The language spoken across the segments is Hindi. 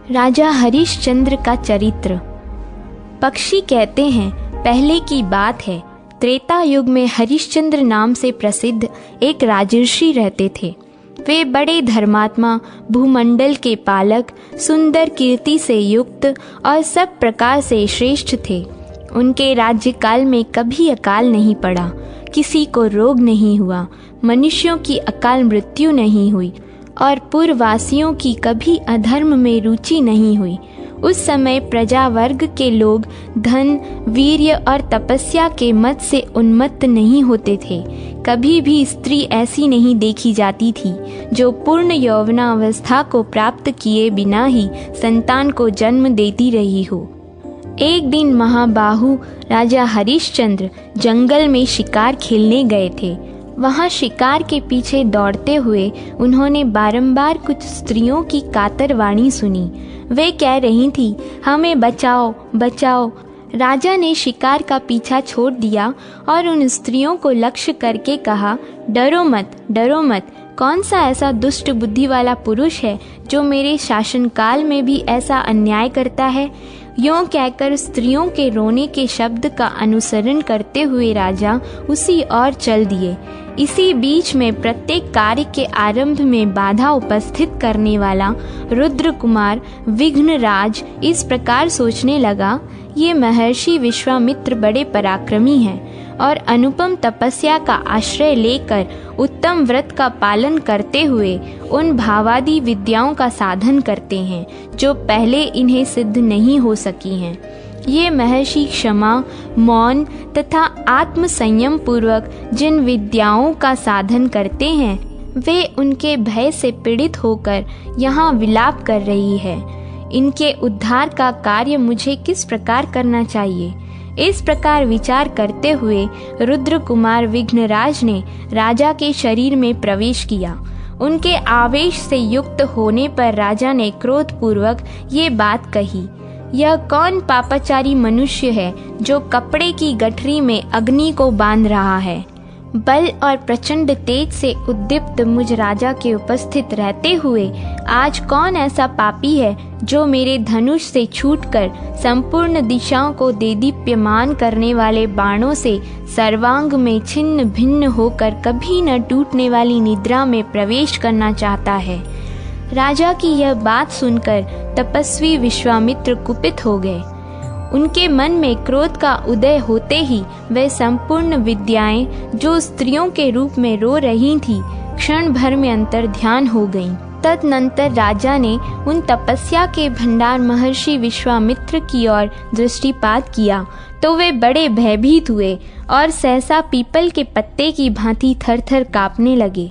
राजा हरिश्चंद्र का चरित्र। पक्षी कहते हैं, पहले की बात है, त्रेता युग में हरिश्चंद्र नाम से प्रसिद्ध एक राजर्षि रहते थे। वे बड़े धर्मात्मा, भूमंडल के पालक, सुंदर कीर्ति से युक्त और सब प्रकार से श्रेष्ठ थे। उनके राज्यकाल में कभी अकाल नहीं पड़ा, किसी को रोग नहीं हुआ, मनुष्यों की अकाल मृत्यु नहीं हुई और पूर्ववासियों की कभी अधर्म में रुचि नहीं हुई। उस समय प्रजा वर्ग के लोग धन, वीर्य और तपस्या के मत से उन्मत्त नहीं होते थे। कभी भी स्त्री ऐसी नहीं देखी जाती थी जो पूर्ण यौवनावस्था को प्राप्त किए बिना ही संतान को जन्म देती रही हो। एक दिन महाबाहु राजा हरिश्चंद्र जंगल में शिकार खेलने गए थे। वहां शिकार के पीछे दौड़ते हुए उन्होंने बारंबार कुछ स्त्रियों की कातर वाणी सुनी। वे कह रही थी, हमें बचाओ बचाओ। राजा ने शिकार का पीछा छोड़ दिया और उन स्त्रियों को लक्ष्य करके कहा, डरो मत, डरो मत। कौन सा ऐसा दुष्ट बुद्धि वाला पुरुष है जो मेरे शासनकाल में भी ऐसा अन्याय करता है। यूं कहकर स्त्रियों के रोने के शब्द का अनुसरण करते हुए राजा उसी ओर चल दिए। इसी बीच में प्रत्येक कार्य के आरंभ में बाधा उपस्थित करने वाला रुद्र कुमार विघ्नराज इस प्रकार सोचने लगा, ये महर्षि विश्वामित्र बड़े पराक्रमी हैं और अनुपम तपस्या का आश्रय लेकर उत्तम व्रत का पालन करते हुए उन भावादि विद्याओं का साधन करते हैं जो पहले इन्हें सिद्ध नहीं हो सकी हैं। ये महर्षि क्षमा, मौन तथा आत्म संयम पूर्वक जिन विद्याओं का साधन करते हैं, वे उनके भय से पीड़ित होकर यहाँ विलाप कर रही है। इनके उद्धार का कार्य मुझे किस प्रकार करना चाहिए। इस प्रकार विचार करते हुए रुद्र कुमार विघ्नराज ने राजा के शरीर में प्रवेश किया। उनके आवेश से युक्त होने पर राजा ने क्रोधपूर्वक ये बात कही, यह कौन पापाचारी मनुष्य है जो कपड़े की गठरी में अग्नि को बांध रहा है। बल और प्रचंड तेज से उद्दीप्त मुझ राजा के उपस्थित रहते हुए आज कौन ऐसा पापी है जो मेरे धनुष से छूटकर संपूर्ण दिशाओं को देदीप्यमान करने वाले बाणों से सर्वांग में छिन्न भिन्न होकर कभी न टूटने वाली निद्रा में प्रवेश करना चाहता है। राजा की यह बात सुनकर तपस्वी विश्वामित्र कुपित हो गए। उनके मन में क्रोध का उदय होते ही वह संपूर्ण विद्याएं जो स्त्रियों के रूप में रो रही थी, क्षण भर में अंतर ध्यान हो गईं। तदनंतर राजा ने उन तपस्या के भंडार महर्षि विश्वामित्र की ओर दृष्टिपात किया तो वे बड़े भयभीत हुए और सहसा पीपल के पत्ते की भांति थरथर कांपने लगे।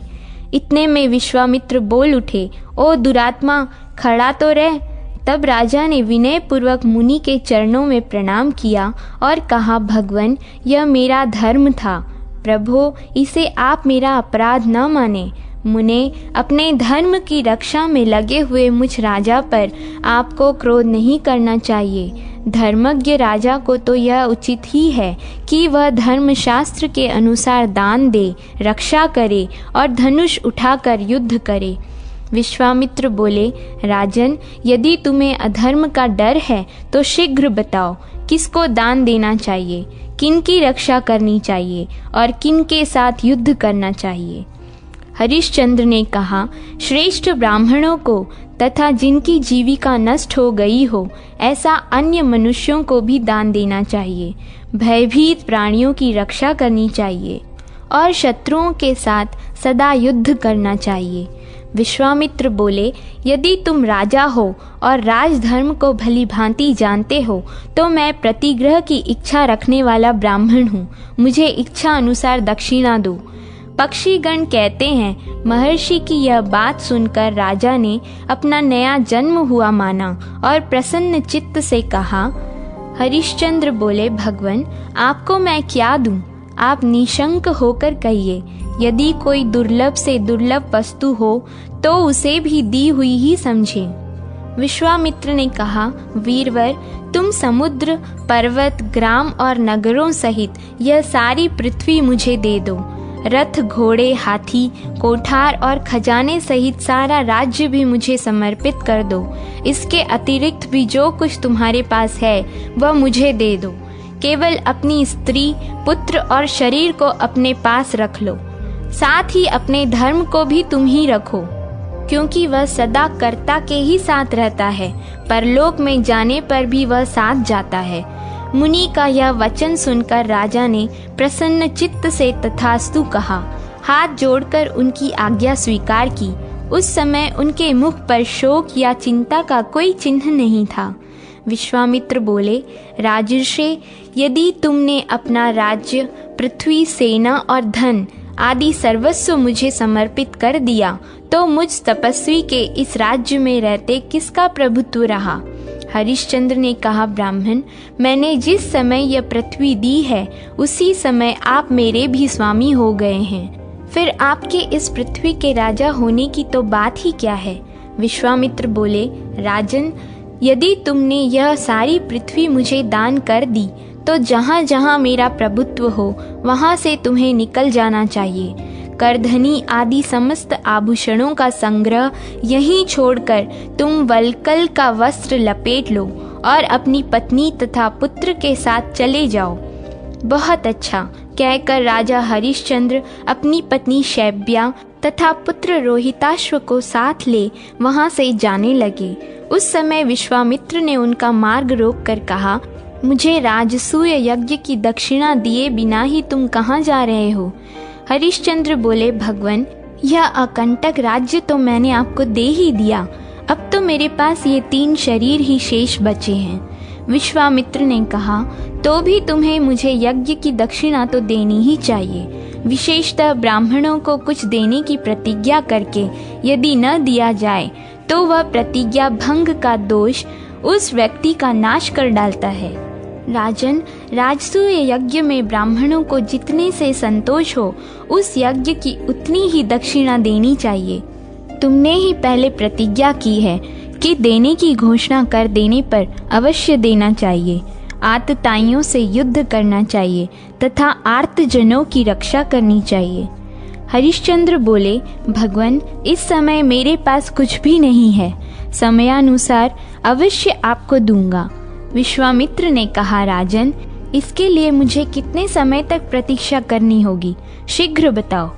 इतने में विश्वामित्र बोल उठे, ओ दुरात्मा, खड़ा तो रह। तब राजा ने विनय पूर्वक मुनि के चरणों में प्रणाम किया और कहा, भगवन, यह मेरा धर्म था। प्रभो, इसे आप मेरा अपराध न माने। मुने, अपने धर्म की रक्षा में लगे हुए मुझ राजा पर आपको क्रोध नहीं करना चाहिए। धर्मज्ञ राजा को तो यह उचित ही है कि वह धर्मशास्त्र के अनुसार दान दे, रक्षा करे और धनुष उठाकर युद्ध करे। विश्वामित्र बोले, राजन, यदि तुम्हें अधर्म का डर है तो शीघ्र बताओ, किसको दान देना चाहिए, किन की रक्षा करनी चाहिए और किन के साथ युद्ध करना चाहिए। हरिश्चंद्र ने कहा, श्रेष्ठ ब्राह्मणों को तथा जिनकी जीविका नष्ट हो गई हो, ऐसा अन्य मनुष्यों को भी दान देना चाहिए। भयभीत प्राणियों की रक्षा करनी चाहिए और शत्रुओं के साथ सदा युद्ध करना चाहिए। विश्वामित्र बोले, यदि तुम राजा हो और राजधर्म को भली भांति जानते हो तो मैं प्रतिग्रह की इच्छा रखने वाला ब्राह्मण हूँ। मुझे इच्छा अनुसार दक्षिणा दो। पक्षीगण कहते हैं, महर्षि की यह बात सुनकर राजा ने अपना नया जन्म हुआ माना और प्रसन्न चित्त से कहा। हरिश्चंद्र बोले, भगवन, आपको मैं क्या दूं? आप निशंक होकर कहिए। यदि कोई दुर्लभ से दुर्लभ वस्तु हो तो उसे भी दी हुई ही समझें। विश्वामित्र ने कहा, वीरवर, तुम समुद्र, पर्वत, ग्राम और नगरों सहित यह सारी पृथ्वी मुझे दे दो। रथ, घोड़े, हाथी, कोठार और खजाने सहित सारा राज्य भी मुझे समर्पित कर दो। इसके अतिरिक्त भी जो कुछ तुम्हारे पास है वह मुझे दे दो। केवल अपनी स्त्री, पुत्र और शरीर को अपने पास रख लो। साथ ही अपने धर्म को भी तुम ही रखो, क्योंकि वह सदा कर्ता के ही साथ रहता है। परलोक में जाने पर भी वह साथ जाता है। मुनि का यह वचन सुनकर राजा ने प्रसन्न चित्त से तथास्तु कहा। हाथ जोड़कर उनकी आज्ञा स्वीकार की। उस समय उनके मुख पर शोक या चिंता का कोई चिन्ह नहीं था। विश्वामित्र बोले, राजर्षि, यदि तुमने अपना राज्य, पृथ्वी, सेना और धन आदि सर्वस्व मुझे समर्पित कर दिया तो मुझ तपस्वी के इस राज्य में रहते किसका प्रभुत्व रहा? हरिश्चंद्र ने कहा, ब्राह्मण, मैंने जिस समय यह पृथ्वी दी है उसी समय आप मेरे भी स्वामी हो गए हैं। फिर आपके इस पृथ्वी के राजा होने की तो बात ही क्या है? विश्वामित्र बोले, राजन, यदि तुमने यह सारी पृथ्वी मुझे दान कर दी तो जहाँ जहाँ मेरा प्रभुत्व हो वहाँ से तुम्हें निकल जाना चाहिए। करधनी आदि समस्त आभूषणों का संग्रह यहीं छोड़कर तुम वल्कल का वस्त्र लपेट लो और अपनी पत्नी तथा पुत्र के साथ चले जाओ। बहुत अच्छा कहकर राजा हरिश्चंद्र अपनी पत्नी शैब्या तथा पुत्र रोहिताश्व को साथ ले वहां से जाने लगे। उस समय विश्वामित्र ने उनका मार्ग रोककर कहा, मुझे राजसूय यज्ञ की दक्षिणा दिए बिना ही तुम कहाँ जा रहे हो? हरिश्चंद्र बोले, भगवान, यह अकंटक राज्य तो मैंने आपको दे ही दिया। अब तो मेरे पास ये 3 शरीर ही शेष बचे हैं। विश्वामित्र ने कहा, तो भी तुम्हें मुझे यज्ञ की दक्षिणा तो देनी ही चाहिए। विशेषतः ब्राह्मणों को कुछ देने की प्रतिज्ञा करके यदि न दिया जाए तो वह प्रतिज्ञा भंग का दोष उस व्यक्ति का नाश कर डालता है। राजन, राजसूय यज्ञ में ब्राह्मणों को जितने से संतोष हो उस यज्ञ की उतनी ही दक्षिणा देनी चाहिए। तुमने ही पहले प्रतिज्ञा की है कि देने की घोषणा कर देने पर अवश्य देना चाहिए। आतताइयों से युद्ध करना चाहिए तथा आर्तजनों की रक्षा करनी चाहिए। हरिश्चंद्र बोले, भगवान, इस समय मेरे पास कुछ भी नहीं है। समयानुसार अवश्य आपको दूंगा। विश्वामित्र ने कहा, राजन, इसके लिए मुझे कितने समय तक प्रतीक्षा करनी होगी? शीघ्र बताओ।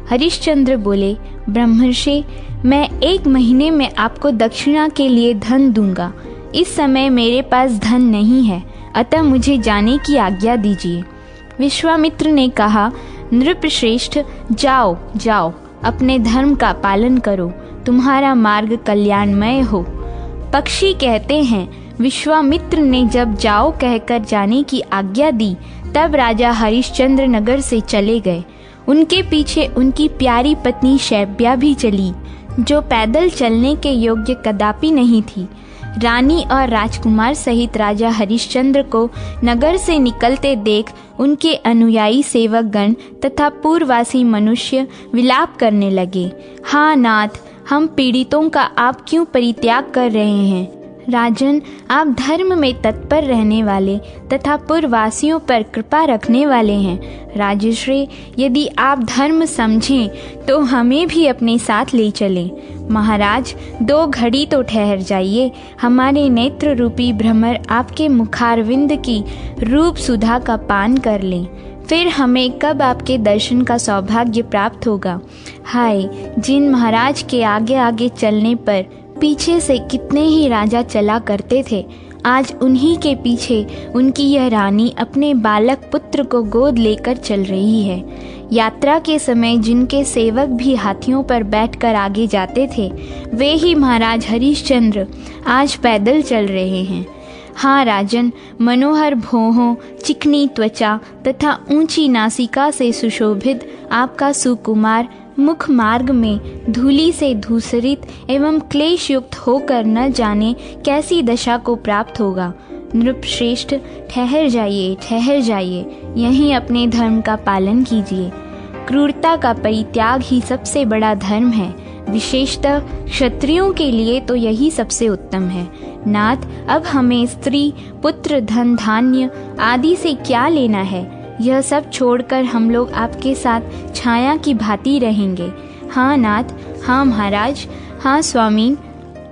हरिश्चंद्र बोले, ब्रह्मर्षि, मैं 1 महीने में आपको दक्षिणा के लिए धन दूंगा। इस समय मेरे पास धन नहीं है, अतः मुझे जाने की आज्ञा दीजिए। विश्वामित्र ने कहा, नृपश्रेष्ठ, जाओ जाओ, अपने धर्म का पालन करो, तुम्हारा मार्ग कल्याणमय हो। पक्षी कहते हैं, विश्वामित्र ने जब जाओ कहकर जाने की आज्ञा दी तब राजा हरिश्चंद्र नगर से चले गए। उनके पीछे उनकी प्यारी पत्नी शैब्या भी चली, जो पैदल चलने के योग्य कदापि नहीं थी। रानी और राजकुमार सहित राजा हरिश्चंद्र को नगर से निकलते देख उनके अनुयायी सेवकगण तथा पूर्ववासी मनुष्य विलाप करने लगे। हाँ नाथ, हम पीड़ितों का आप क्यों परित्याग कर रहे हैं? राजन, आप धर्म में तत्पर रहने वाले तथा पूर्ववासियों पर कृपा रखने वाले हैं। राजश्री, यदि आप धर्म समझें तो हमें भी अपने साथ ले चलें। महाराज, 2 घड़ी तो ठहर जाइए। हमारे नेत्र रूपी भ्रमर आपके मुखारविंद की रूप सुधा का पान कर लें, फिर हमें कब आपके दर्शन का सौभाग्य प्राप्त होगा। हाय, जिन महाराज के आगे आगे चलने पर पीछे से कितने ही राजा चला करते थे, आज उन्हीं के पीछे उनकी यह रानी अपने बालक पुत्र को गोद लेकर चल रही है। यात्रा के समय जिनके सेवक भी हाथियों पर बैठकर आगे जाते थे, वे ही महाराज हरिश्चंद्र आज पैदल चल रहे हैं। हाँ राजन, मनोहर भौहों, चिकनी त्वचा तथा ऊंची नासिका से सुशोभित आपका सुकुमार मुख मार्ग में धूलि से धूसरित एवं क्लेश युक्त होकर न जाने कैसी दशा को प्राप्त होगा। नृपश्रेष्ठ, ठहर जाइए, यहीं अपने धर्म का पालन कीजिए। क्रूरता का परित्याग ही सबसे बड़ा धर्म है। विशेषतः क्षत्रियों के लिए तो यही सबसे उत्तम है। नाथ, अब हमें स्त्री, पुत्र, धन, धान्य आदि से क्या लेना है? यह सब छोड़कर हम लोग आपके साथ छाया की भांति रहेंगे। हाँ नाथ, हाँ महाराज, हाँ स्वामी,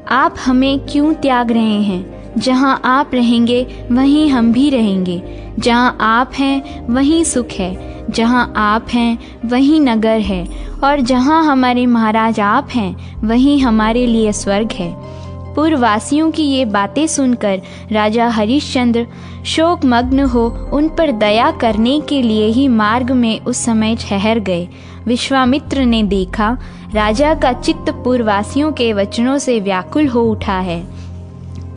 आप हमें क्यों त्याग रहे हैं? जहाँ आप रहेंगे वहीं हम भी रहेंगे। जहाँ आप हैं वहीं सुख है, जहाँ आप हैं वहीं नगर है, और जहाँ हमारे महाराज आप हैं वहीं हमारे लिए स्वर्ग है। पूर्ववासियों की ये बातें सुनकर राजा हरिश्चंद्र शोकमग्न हो उन पर दया करने के लिए ही मार्ग में उस समय ठहर गए। विश्वामित्र ने देखा राजा का चित्त पूर्ववासियों के वचनों से व्याकुल हो उठा है।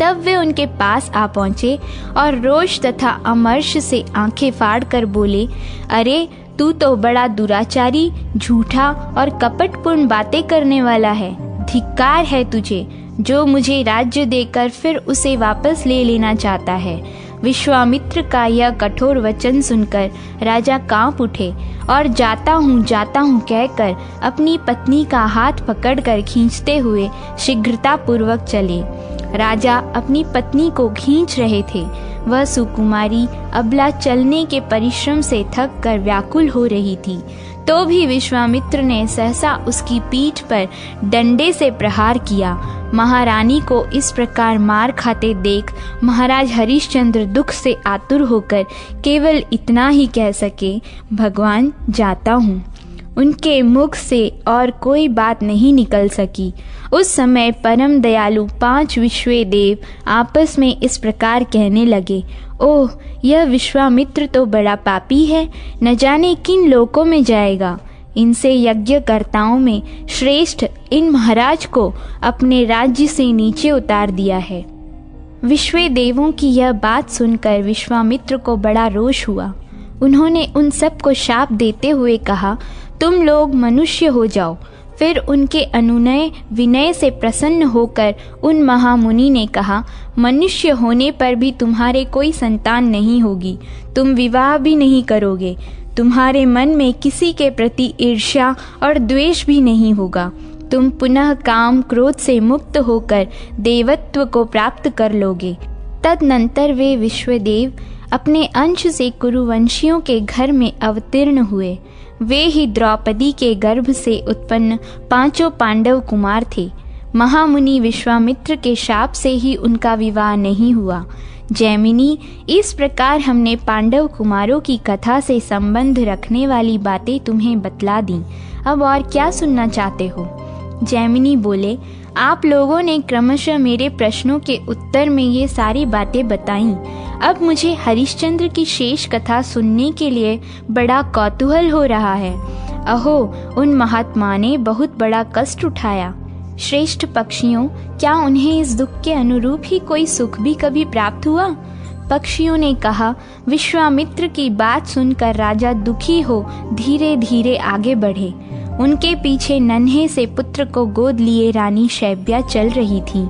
तब वे उनके पास आ पहुँचे और रोष तथा अमर्ष से आंखें फाड़ कर बोले, अरे तू तो बड़ा दुराचारी, झूठा और कपटपूर्ण बातें करने वाला है। धिक्कार है तुझे, जो मुझे राज्य देकर फिर उसे वापस ले लेना चाहता है। विश्वामित्र का यह कठोर वचन सुनकर राजा कांप उठे और जाता हूँ कहकर अपनी पत्नी का हाथ पकड़कर खींचते हुए शीघ्रता पूर्वक चले। राजा अपनी पत्नी को खींच रहे थे। वह सुकुमारी अबला चलने के परिश्रम से थक कर व्याकुल हो रही थी। तो भी विश्वामित्र ने सहसा उसकी पीठ पर डंडे से प्रहार किया। महारानी को इस प्रकार मार खाते देख महाराज हरिश्चंद्र दुख से आतुर होकर केवल इतना ही कह सके, भगवान जाता हूँ। उनके मुख से और कोई बात नहीं निकल सकी। उस समय परम दयालु 5 विश्वे देव आपस में इस प्रकार कहने लगे, ओह, यह विश्वामित्र तो बड़ा पापी है, न जाने किन लोकों में जाएगा। इनसे यज्ञकर्ताओं में श्रेष्ठ इन महाराज को अपने राज्य से नीचे उतार दिया है। विश्वे देवों की यह बात सुनकर विश्वामित्र को बड़ा रोष हुआ। उन्होंने उन सबको शाप देते हुए कहा, तुम लोग मनुष्य हो जाओ। फिर उनके अनुनय विनय से प्रसन्न होकर उन महामुनि ने कहा, मनुष्य होने पर भी तुम्हारे कोई संतान नहीं होगी, तुम विवाह भी नहीं करोगे, तुम्हारे मन में किसी के प्रति ईर्ष्या और द्वेष भी नहीं होगा, तुम पुनः काम क्रोध से मुक्त होकर देवत्व को प्राप्त कर लोगे। तदनंतर वे विश्वदेव अपने अंश से कुरुवंशियों के घर में अवतीर्ण हुए। वे ही द्रौपदी के गर्भ से उत्पन्न 5 पांडव कुमार थे। महामुनि विश्वामित्र के शाप से ही उनका विवाह नहीं हुआ। जैमिनी, इस प्रकार हमने पांडव कुमारों की कथा से संबंध रखने वाली बातें तुम्हें बतला दी। अब और क्या सुनना चाहते हो? जैमिनी बोले, आप लोगों ने क्रमशः मेरे प्रश्नों के उत्तर में ये सारी बातें बताईं। अब मुझे हरिश्चंद्र की शेष कथा सुनने के लिए बड़ा कौतूहल हो रहा है। अहो, उन महात्मा ने बहुत बड़ा कष्ट उठाया। श्रेष्ठ पक्षियों, क्या उन्हें इस दुख के अनुरूप ही कोई सुख भी कभी प्राप्त हुआ? पक्षियों ने कहा। विश्वामित्र की बात सुनकर राजा दुखी हो धीरे धीरे आगे बढ़े। उनके पीछे नन्हे से पुत्र को गोद लिए रानी शैब्या चल रही थी।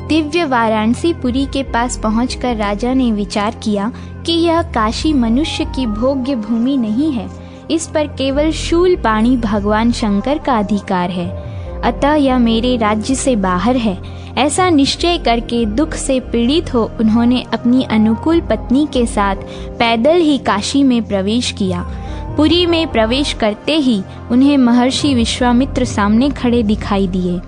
दिव्य वाराणसी पुरी के पास पहुंचकर राजा ने विचार किया कि यह काशी मनुष्य की भोग्य भूमि नहीं है, इस पर केवल शूलपाणी भगवान शंकर का अधिकार है, अतः यह मेरे राज्य से बाहर है। ऐसा निश्चय करके दुख से पीड़ित हो उन्होंने अपनी अनुकूल पत्नी के साथ पैदल ही काशी में प्रवेश किया। पुरी में प्रवेश करते ही उन्हें महर्षि विश्वामित्र सामने खड़े दिखाई दिए।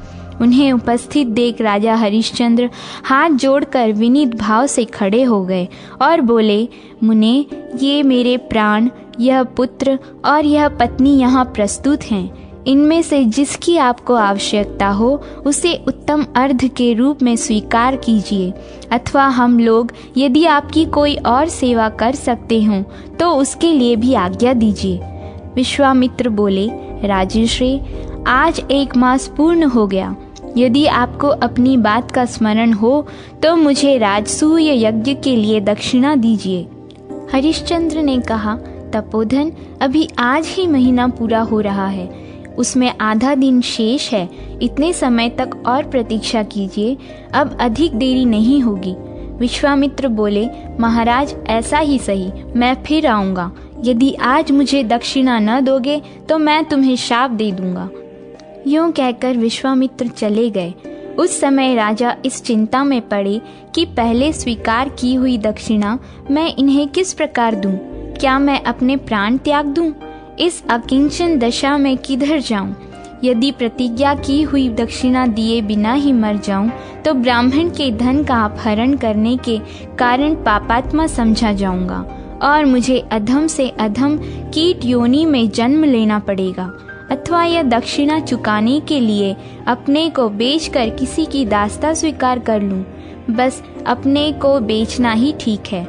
उन्हें उपस्थित देख राजा हरिश्चंद्र हाथ जोड़कर विनीत भाव से खड़े हो गए और बोले, मुने, ये मेरे प्राण, यह पुत्र और यह पत्नी यहाँ प्रस्तुत हैं। इनमें से जिसकी आपको आवश्यकता हो उसे उत्तम अर्घ के रूप में स्वीकार कीजिए, अथवा हम लोग यदि आपकी कोई और सेवा कर सकते हों तो उसके लिए भी आज्ञा दीजिए। विश्वामित्र बोले, राजर्षि, आज 1 मास पूर्ण हो गया। यदि आपको अपनी बात का स्मरण हो तो मुझे राजसूय यज्ञ के लिए दक्षिणा दीजिए। हरिश्चंद्र ने कहा, तपोधन, अभी आज ही महीना पूरा हो रहा है, उसमें आधा दिन शेष है। इतने समय तक और प्रतीक्षा कीजिए, अब अधिक देरी नहीं होगी। विश्वामित्र बोले, महाराज, ऐसा ही सही, मैं फिर आऊँगा। यदि आज मुझे दक्षिणा न दोगे तो मैं तुम्हें शाप दे दूंगा। यूं कहकर विश्वामित्र चले गए। उस समय राजा इस चिंता में पड़े कि पहले स्वीकार की हुई दक्षिणा मैं इन्हें किस प्रकार दूं। क्या मैं अपने प्राण त्याग दूं? इस अकिंचन दशा में किधर जाऊं? यदि प्रतिज्ञा की हुई दक्षिणा दिए बिना ही मर जाऊं तो ब्राह्मण के धन का अपहरण करने के कारण पापात्मा समझा जाऊंगा और मुझे अधम से अधम कीट योनि में जन्म लेना पड़ेगा। अथवा यह दक्षिणा चुकाने के लिए अपने को बेचकर किसी की दास्ता स्वीकार कर लूं। बस अपने को बेचना ही ठीक है।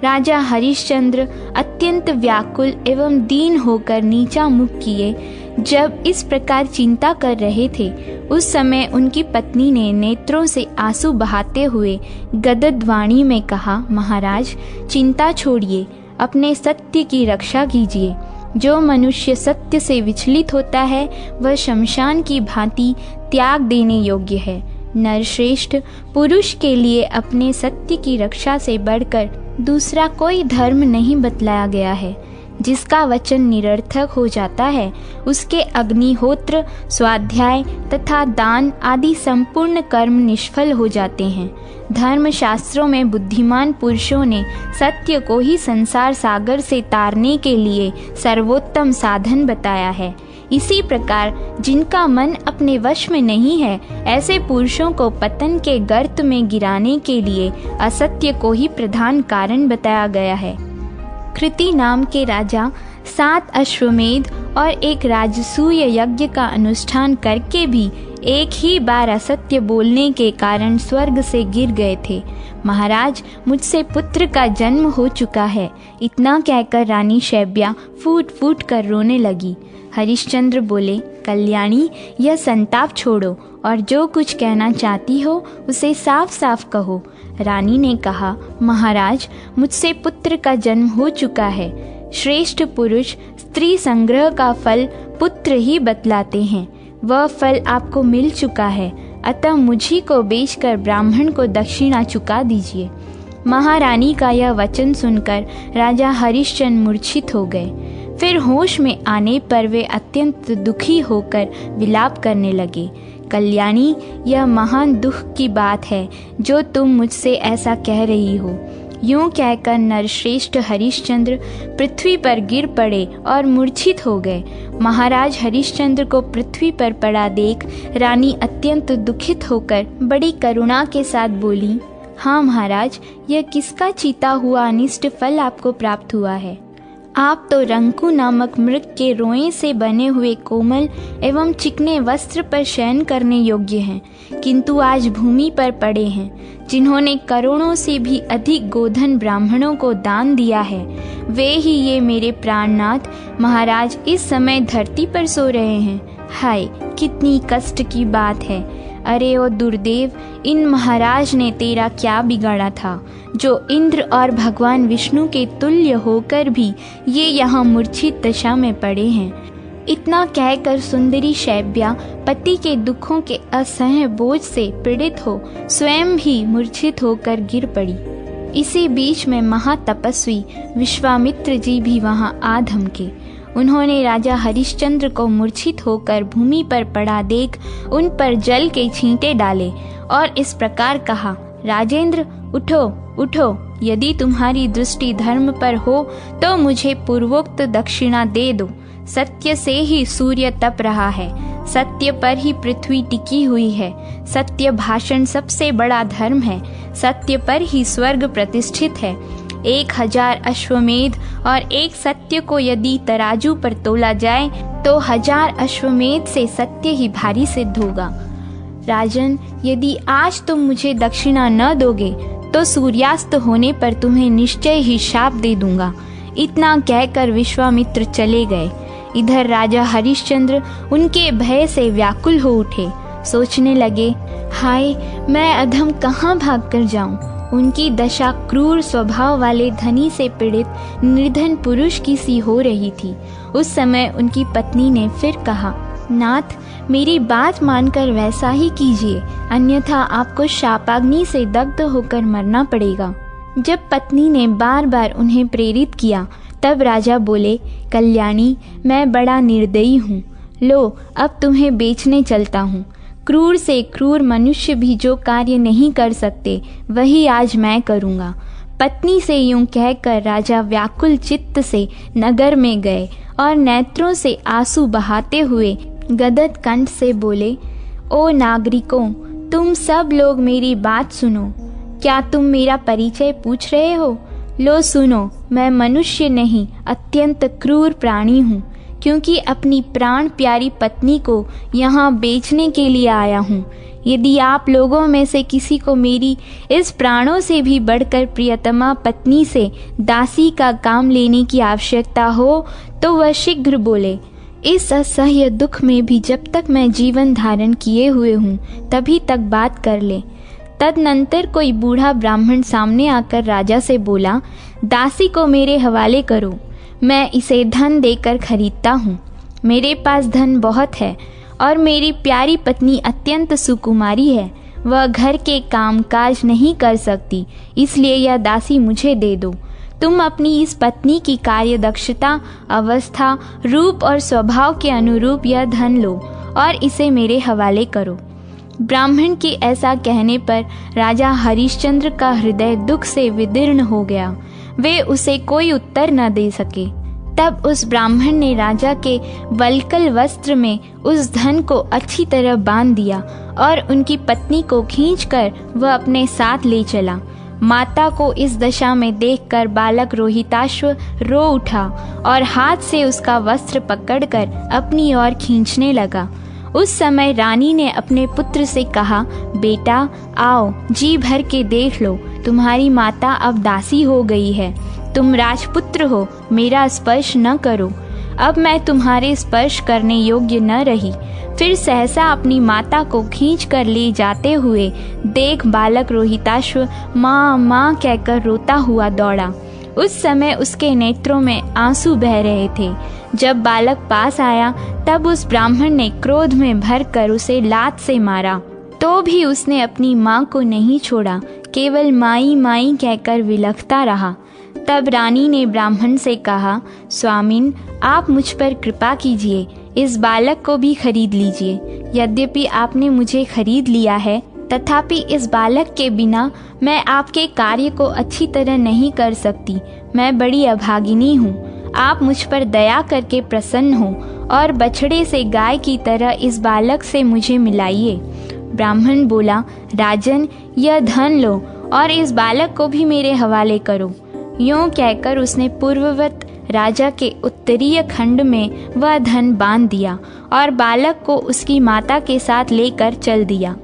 राजा हरिश्चंद्र अत्यंत व्याकुल एवं दीन होकर नीचा मुख किए जब इस प्रकार चिंता कर रहे थे, उस समय उनकी पत्नी ने नेत्रों से आंसू बहाते हुए गदगद वाणी में कहा, महाराज चिंता छोड़िए, अपने सत्य की रक्षा कीजिए। जो मनुष्य सत्य से विचलित होता है वह शमशान की भांति त्याग देने योग्य है। नरश्रेष्ठ, पुरुष के लिए अपने सत्य की रक्षा से बढ़कर दूसरा कोई धर्म नहीं बतलाया गया है। जिसका वचन निरर्थक हो जाता है उसके अग्निहोत्र, स्वाध्याय तथा दान आदि संपूर्ण कर्म निष्फल हो जाते हैं। धर्म शास्त्रों में बुद्धिमान पुरुषों ने सत्य को ही संसार सागर से तारने के लिए सर्वोत्तम साधन बताया है। इसी प्रकार जिनका मन अपने वश में नहीं है, ऐसे पुरुषों को पतन के गर्त में गिराने के लिए असत्य को ही प्रधान कारण बताया गया है। कृति नाम के राजा 7 अश्वमेध और एक राजसूय यज्ञ का अनुष्ठान करके भी एक ही बार असत्य बोलने के कारण स्वर्ग से गिर गए थे। महाराज, मुझसे पुत्र का जन्म हो चुका है। इतना कहकर रानी शैब्या फूट फूट कर रोने लगी। हरिश्चंद्र बोले, कल्याणी, यह संताप छोड़ो और जो कुछ कहना चाहती हो उसे साफ साफ कहो। रानी ने कहा, महाराज, मुझसे पुत्र का जन्म हो चुका है। श्रेष्ठ पुरुष स्त्री संग्रह का फल पुत्र ही बतलाते हैं। वह फल आपको मिल चुका है, अतः मुझी को बेचकर ब्राह्मण को दक्षिणा चुका दीजिए। महारानी का यह वचन सुनकर राजा हरिश्चंद्र मूर्छित हो गए। फिर होश में आने पर वे अत्यंत दुखी होकर विलाप करने लगे। कल्याणी, यह महान दुख की बात है जो तुम मुझसे ऐसा कह रही हो। यूं कहकर नरश्रेष्ठ हरिश्चंद्र पृथ्वी पर गिर पड़े और मूर्छित हो गए। महाराज हरिश्चंद्र को पृथ्वी पर पड़ा देख रानी अत्यंत दुखित होकर बड़ी करुणा के साथ बोली, हाँ महाराज, यह किसका चीता हुआ अनिष्ट फल आपको प्राप्त हुआ है? आप तो रंकू नामक मृग के रोए से बने हुए कोमल एवं चिकने वस्त्र पर शयन करने योग्य हैं, किंतु आज भूमि पर पड़े हैं। जिन्होंने करोड़ों से भी अधिक गोधन ब्राह्मणों को दान दिया है, वे ही ये मेरे प्राणनाथ महाराज इस समय धरती पर सो रहे हैं। हाय, कितनी कष्ट की बात है। अरे ओ दुर्देव, इन महाराज ने तेरा क्या बिगाड़ा था जो इंद्र और भगवान विष्णु के तुल्य होकर भी ये यहाँ मूर्छित दशा में पड़े हैं। इतना कहकर सुंदरी शैब्या पति के दुखों के असह्य बोझ से पीड़ित हो स्वयं भी मूर्छित होकर गिर पड़ी। इसी बीच में महातपस्वी विश्वामित्र जी भी वहाँ आ धमके। उन्होंने राजा हरिश्चंद्र को मूर्छित होकर भूमि पर पड़ा देख उन पर जल के छींटे डाले और इस प्रकार कहा, राजेंद्र, उठो उठो, यदि तुम्हारी दृष्टि धर्म पर हो तो मुझे पूर्वोक्त दक्षिणा दे दो। सत्य से ही सूर्य तप रहा है, सत्य पर ही पृथ्वी टिकी हुई है। सत्य भाषण सबसे बड़ा धर्म है, सत्य पर ही स्वर्ग प्रतिष्ठित है। 1000 अश्वमेध और एक सत्य को यदि तराजू पर तोला जाए तो 1000 अश्वमेध से सत्य ही भारी सिद्ध होगा। राजन, यदि आज तुम मुझे दक्षिणा न दोगे तो सूर्यास्त होने पर तुम्हें निश्चय ही शाप दे दूंगा। इतना कहकर विश्वामित्र चले गए। इधर राजा हरिश्चंद्र उनके भय से व्याकुल हो उठे। सोचने लगे, हाय, मैं अधम कहाँ भाग कर जाऊं। उनकी दशा क्रूर स्वभाव वाले धनी से पीड़ित निर्धन पुरुष की सी हो रही थी। उस समय उनकी पत्नी ने फिर कहा, नाथ, मेरी बात मानकर वैसा ही कीजिए, अन्यथा आपको शापाग्नि से दग्ध होकर मरना पड़ेगा। जब पत्नी ने बार बार उन्हें प्रेरित किया तब राजा बोले, कल्याणी, मैं बड़ा निर्दयी हूँ। लो, अब तुम्हें बेचने चलता हूँ। क्रूर से क्रूर मनुष्य भी जो कार्य नहीं कर सकते वही आज मैं करूँगा। पत्नी से यूं कहकर राजा व्याकुल चित्त से नगर में गए और नेत्रों से आंसू बहाते हुए गदगद कंठ से बोले, ओ नागरिकों, तुम सब लोग मेरी बात सुनो। क्या तुम मेरा परिचय पूछ रहे हो? लो सुनो, मैं मनुष्य नहीं अत्यंत क्रूर प्राणी हूँ, क्योंकि अपनी प्राण प्यारी पत्नी को यहाँ बेचने के लिए आया हूँ। यदि आप लोगों में से किसी को मेरी इस प्राणों से भी बढ़कर प्रियतमा पत्नी से दासी का काम लेने की आवश्यकता हो तो वह शीघ्र बोले। इस असह्य दुख में भी जब तक मैं जीवन धारण किए हुए हूँ तभी तक बात कर ले। तदनंतर कोई बूढ़ा ब्राह्मण सामने आकर राजा से बोला, दासी को मेरे हवाले करो, मैं इसे धन देकर खरीदता हूँ। मेरे पास धन बहुत है और मेरी प्यारी पत्नी अत्यंत सुकुमारी है, वह घर के काम काज नहीं कर सकती, इसलिए यह दासी मुझे दे दो। तुम अपनी इस पत्नी की कार्यदक्षता, अवस्था, रूप और स्वभाव के अनुरूप यह धन लो और इसे मेरे हवाले करो। ब्राह्मण के ऐसा कहने पर राजा हरिश्चंद्र का हृदय दुख से विदीर्ण हो गया। वे उसे कोई उत्तर न दे सके। तब उस ब्राह्मण ने राजा के वल्कल वस्त्र में उस धन को अच्छी तरह बांध दिया और उनकी पत्नी को खींचकर वह अपने साथ ले चला। माता को इस दशा में देखकर बालक रोहिताश्व रो उठा और हाथ से उसका वस्त्र पकड़कर अपनी ओर खींचने लगा। उस समय रानी ने अपने पुत्र से कहा, बेटा आओ, जी भर के देख लो, तुम्हारी माता अब दासी हो गई है। तुम राजपुत्र हो, मेरा स्पर्श न करो। अब मैं तुम्हारे स्पर्श करने योग्य न रही। फिर सहसा अपनी माता को खींच कर ले जाते हुए देख बालक रोहिताश्व माँ माँ कहकर रोता हुआ दौड़ा। उस समय उसके नेत्रों में आंसू बह रहे थे। जब बालक पास आया तब उस ब्राह्मण ने क्रोध में भरकर उसे लात से मारा, तो भी उसने अपनी माँ को नहीं छोड़ा, केवल माई माई कहकर विलखता रहा। तब रानी ने ब्राह्मण से कहा, स्वामिन, आप मुझ पर कृपा कीजिए, इस बालक को भी खरीद लीजिए। यद्यपि आपने मुझे खरीद लिया है, तथापि इस बालक के बिना मैं आपके कार्य को अच्छी तरह नहीं कर सकती। मैं बड़ी अभागिनी हूँ। आप मुझ पर दया करके प्रसन्न हो और बछड़े से गाय की तरह इस बालक से मुझे मिलाइए। ब्राह्मण बोला, राजन, यह धन लो और इस बालक को भी मेरे हवाले करो। यूं कहकर उसने पूर्ववत राजा के उत्तरीय खंड में वह धन बांध दिया और बालक को उसकी माता के साथ लेकर चल दिया।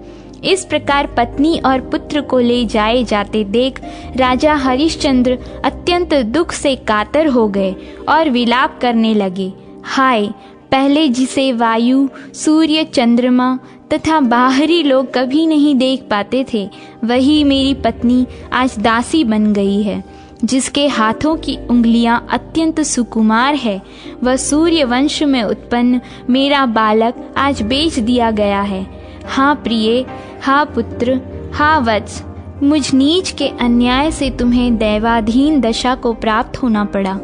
इस प्रकार पत्नी और पुत्र को ले जाए जाते देख राजा हरिश्चंद्र अत्यंत दुख से कातर हो गए और विलाप करने लगे। हाय, पहले जिसे वायु, सूर्य, चंद्रमा तथा बाहरी लोग कभी नहीं देख पाते थे, वही मेरी पत्नी आज दासी बन गई है। जिसके हाथों की उंगलियां अत्यंत सुकुमार है, वह सूर्य वंश में उत्पन्न मेरा बालक आज बेच दिया गया है। हाँ प्रिय, हाँ पुत्र, हाँ वत्स, मुझ नीच के अन्याय से तुम्हें दैवाधीन दशा को प्राप्त होना पड़ा,